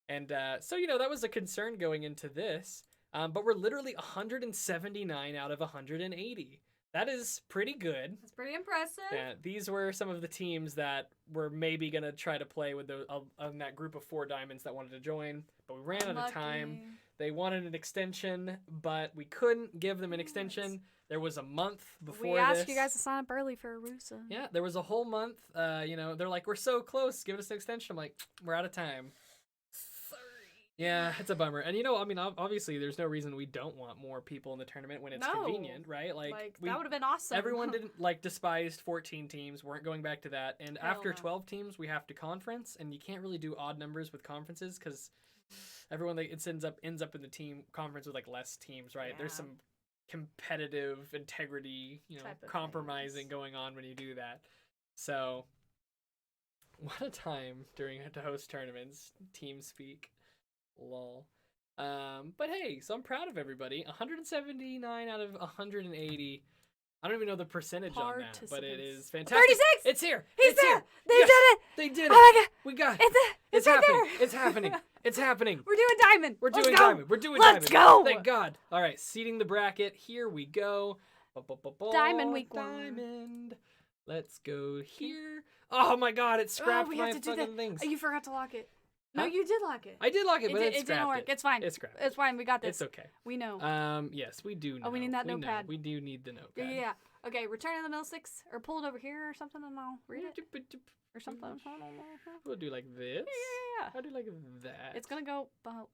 And so that was a concern going into this. But we're literally 179 out of 180. That is pretty good. That's pretty impressive. Yeah, these were some of the teams that were maybe going to try to play with on that group of 4 diamonds that wanted to join, but we ran out of time. They wanted an extension, but we couldn't give them an extension. There was a month before we asked you guys to sign up early for a Rusa. Yeah, there was a whole month. They're like, we're so close, give us an extension. I'm like, we're out of time. Yeah, it's a bummer. And obviously there's no reason we don't want more people in the tournament when it's convenient, right? Like that would have been awesome. Everyone didn't despised 14 teams, weren't going back to that. And after 12 teams, we have to conference, and you can't really do odd numbers with conferences because everyone ends up in the team conference with less teams, right? Yeah. There's some competitive integrity, compromising going on when you do that. So what a time to host tournaments, team speak. Lol. But hey, so I'm proud of everybody. 179 out of 180. I don't even know the percentage on that, but it is fantastic. 36! It's here. He's it's there. Here. They Yes, did it. They did it. Oh my god. We got It's right happening. there. It's happening. It's happening. We're doing diamond. We're Let's doing go. diamond. We're doing Let's diamond. go. Thank God. All right, seeding the bracket. Here we go. Diamond week 1. Diamond. Let's go here. Oh my God! It scrapped we my have to do fucking that. things. You forgot to lock it. No, Huh? you did lock it. I did lock it, but it didn't scrapped work. it. It's fine. It scrapped. It's fine. We got this. It's okay. We know. Yes, we do know. Oh, we need that know. notepad. We do need the notepad. Yeah. Okay, return to the Middlesticks, or pull it over here or something, and I'll read it. Or something. We'll do like this. Yeah. I'll do like that. It's gonna go.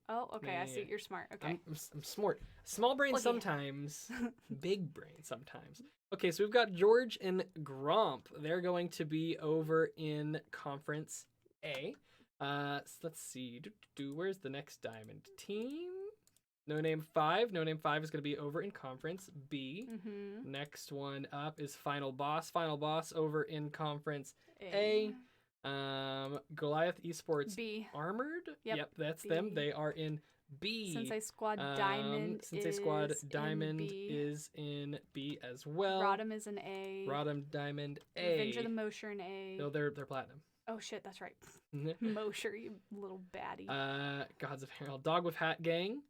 Oh, okay. I see. You're smart. Okay. I'm smart. Small brain Lucky. sometimes. Big brain sometimes. Okay, so we've got George and Gromp. They're going to be over in Conference A. So let's see. Where's the next diamond team? No Name 5. No Name 5 is going to be over in Conference B. Mm-hmm. Next one up is Final Boss. Final Boss over in Conference A. Goliath Esports B. Armored. Yep, That's B. them. They are in B. Sensei Squad Diamond. Sensei Squad is Diamond in B. is in B as well. Rodham is an A. Rodham Diamond A. Revenge of the Mosher an A. No, they're platinum. Oh shit, that's right. Mosher, you little baddie. Gods of Herald. Dog Wif Hat Gang.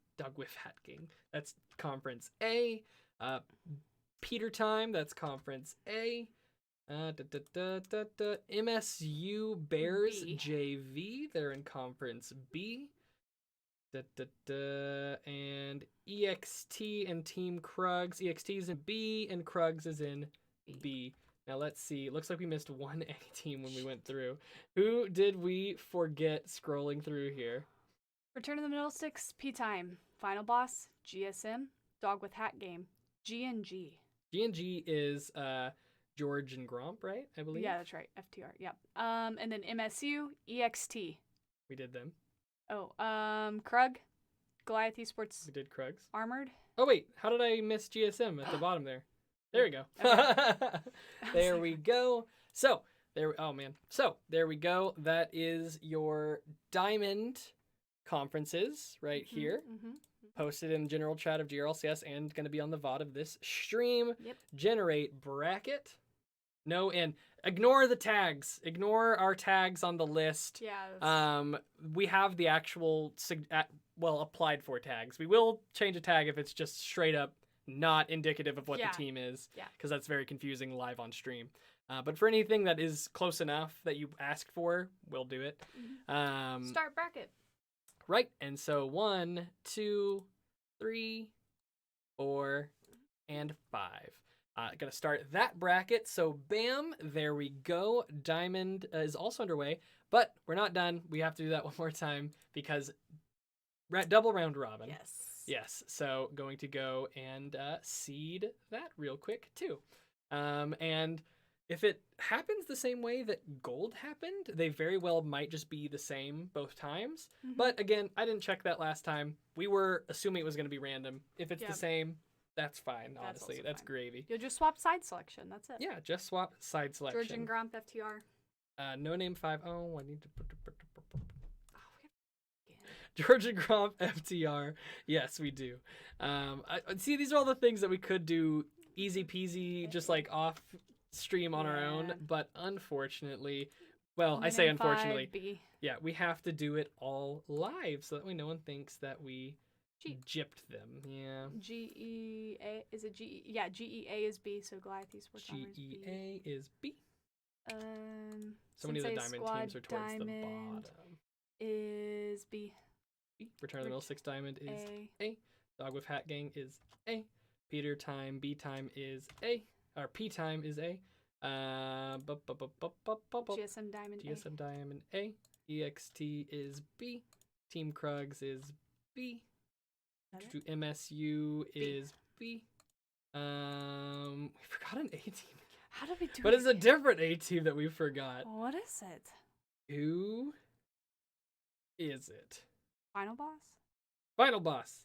That's Conference A. Peter Time. That's Conference A. MSU Bears B. JV. They're in Conference B. And EXT and Team Krugs. EXT is in B and Krugs is in B. Now let's see. Looks like we missed one A team when we went through. Who did we forget scrolling through here? Return to the Middlesticks, P Time. Final Boss, GSM. Dog with Hat Game, G&G. G&G is George and Gromp, right? I believe. Yeah, that's right. FTR. Yep. And then MSU, EXT. We did them. Oh, Krug, Goliath Esports We did Krugs. Armored. Oh wait, how did I miss GSM at the bottom there? There we go. Okay. There we go. So there we go. That is your diamond conferences right here. Mm-hmm. Posted in the general chat of GRLCS and going to be on the VOD of this stream. Yep. Generate bracket. No, and ignore the tags. Ignore our tags on the list. Yeah. We have the actual applied for tags. We will change a tag if it's just straight up not indicative of what the team is. Yeah. Because that's very confusing live on stream. But for anything that is close enough that you asked for, we'll do it. Mm-hmm. Start bracket. Right, and so 1, 2, 3, 4, and 5. Gonna start that bracket. So bam, there we go. Diamond is also underway, but we're not done. We have to do that one more time because double round robin. Yes. So going to go and seed that real quick too. And if it happens the same way that gold happened, they very well might just be the same both times. Mm-hmm. But again, I didn't check that last time. We were assuming it was going to be random. If it's the same, that's fine, honestly. That's gravy. You'll just swap side selection. That's it. Yeah, just swap side selection. George and Gromp FTR. No Name 5. Oh, I need to put... George and Gromp FTR. Yes, we do. See, these are all the things that we could do easy peasy, just like off stream on our own, but unfortunately, well, I say unfortunately, yeah, we have to do it all live so that way no one thinks that we gypped them. Yeah. GEA is it GE? Yeah, GEA is B, so Goliath Esports GEA is B. So many of Sensei the diamond Squad teams are towards the Diamond bottom. Is B. Return of the Middlesticks Diamond is A. Dog Wif Hat Gang is A. Peter Time, B Time is A. Or P Time is A. GSM Diamond GSM Diamond A. EXT is B. Team Krugs is B. MSU is B. We forgot an A team. How did we do it? But it's a different A team that we forgot. What is it? Who is it? Final Boss? Final Boss.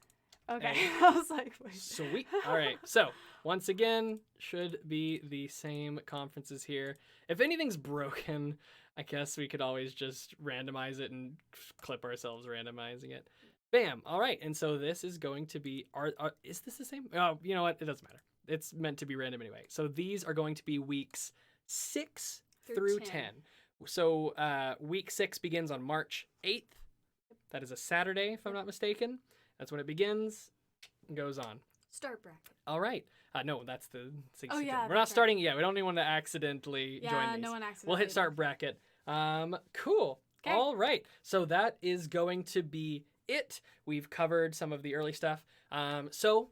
Okay. I was like, wait. Sweet. All right. So, once again, should be the same conferences here. If anything's broken, I guess we could always just randomize it and clip ourselves randomizing it. Bam. All right. And so this is going to be, is this the same? Oh, you know what? It doesn't matter. It's meant to be random anyway. So these are going to be weeks 6 through 10. So week 6 begins on March 8th. That is a Saturday, if I'm not mistaken. That's when it begins and goes on. Start bracket. All right. No, that's the 6th. Oh, yeah. We're not starting yet. We don't even want to accidentally join these. No one accidentally. We'll hit start bracket. Cool. Okay. All right. So that is going to be it. We've covered some of the early stuff. So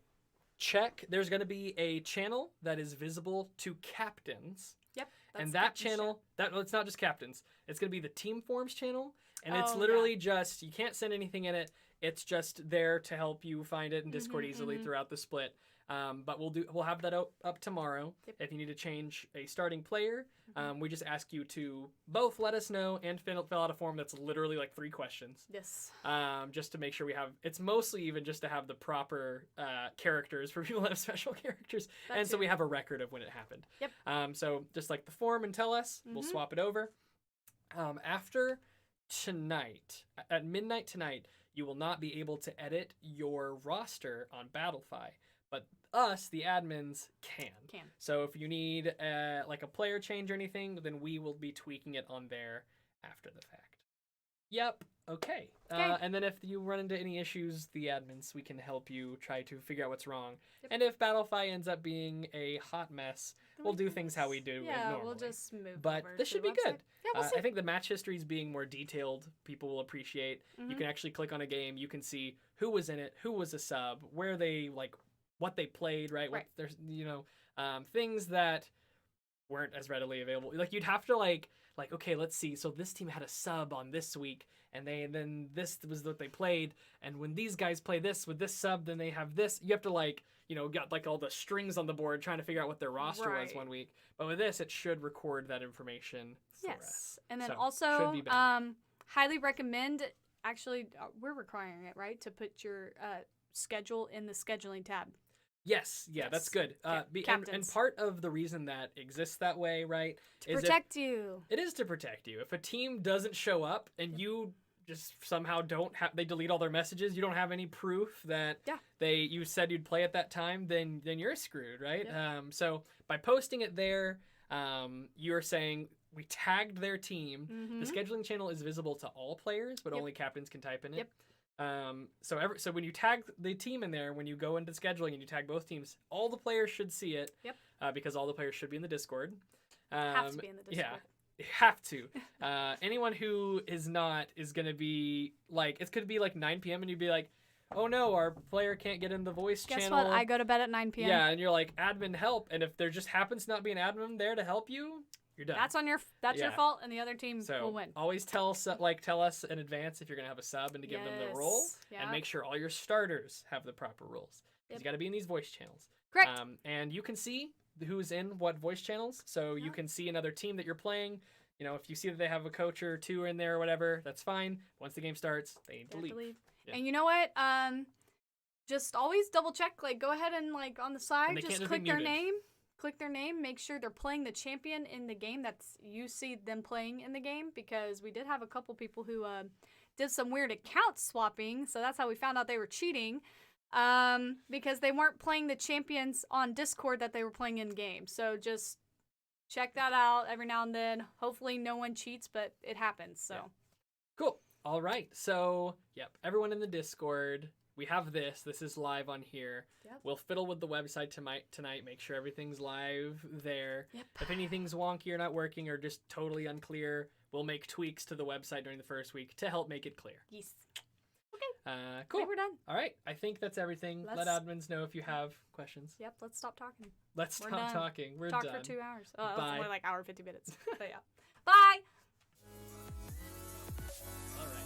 check. There's going to be a channel that is visible to captains. Yep. And that channel, it's not just captains. It's going to be the Team Forms channel. And it's literally just, you can't send anything in it. It's just there to help you find it in Discord easily throughout the split. But we'll have that up tomorrow. Yep. If you need to change a starting player, we just ask you to both let us know and fill out a form that's literally like 3 questions. Yes. Just to make sure we have. It's mostly even just to have the proper characters for people that have special characters, so we have a record of when it happened. Yep. So just like the form and tell us, we'll swap it over. After tonight, at midnight tonight, you will not be able to edit your roster on Battlefy. But us, the admins, can. So if you need like a player change or anything, then we will be tweaking it on there after the fact. Yep. Okay. And then if you run into any issues, the admins, we can help you try to figure out what's wrong. Yep. And if Battlefy ends up being a hot mess, we'll do things how we do normally. We'll just move But over this should be good. Yeah, we'll see. I think the match histories being more detailed, people will appreciate. You can actually click on a game. You can see who was in it, who was a sub, where they what they played, right? What there's things that weren't as readily available. Like you'd have to okay, let's see. So this team had a sub on this week, and then this was what they played. And when these guys play this with this sub, then they have this. You have to got all the strings on the board trying to figure out what their roster was one week. But with this, it should record that information for us. And then also, highly recommend. Actually, we're requiring it, right, to put your schedule in the scheduling tab. Yes, that's good. And part of the reason that exists that way, right, to protect you. It is to protect you. If a team doesn't show up and you just somehow they delete all their messages, you don't have any proof that you said you'd play at that time, then you're screwed, right? Yep. So by posting it there, you're saying we tagged their team. The scheduling channel is visible to all players, but only captains can type in it. So when you tag the team in there, when you go into scheduling and you tag both teams, all the players should see it. Because all the players should be in the Discord. Have to be in the Discord. Yeah, have to. Anyone who is not is gonna be it's gonna be 9 p.m. and you'd be like, oh no, our player can't get in the voice channel. Guess what? I go to bed at 9 p.m. Yeah, and you're like, admin help, and if there just happens to not be an admin there to help you, you're done. That's your fault, and the other team will win. Always tell us in advance if you're gonna have a sub and to give them the role, and make sure all your starters have the proper roles. Because you got to be in these voice channels. Correct. And you can see who's in what voice channels, so you can see another team that you're playing. If you see that they have a coach or 2 in there or whatever, that's fine. Once the game starts, they need to leave. Yeah. And you know what? Just always double check. Go ahead and on the side, just click their name. Click their name, make sure they're playing the champion in the game you see them playing in the game, because we did have a couple people who did some weird account swapping, so that's how we found out they were cheating, because they weren't playing the champions on Discord that they were playing in game. So just check that out every now and then. Hopefully no one cheats, but it happens. So cool. All right. So everyone in the Discord. We have this. This is live on here. Yep. We'll fiddle with the website tonight. Make sure everything's live there. Yep. If anything's wonky or not working or just totally unclear, we'll make tweaks to the website during the first week to help make it clear. Yes. Okay. Cool. Okay, we're done. All right. I think that's everything. Let admins know if you have questions. Yep. Let's stop talking. Let's stop talking. We're done. Talk for 2 hours. Oh, Bye. It's only hour and 50 minutes. But yeah. Bye. All right.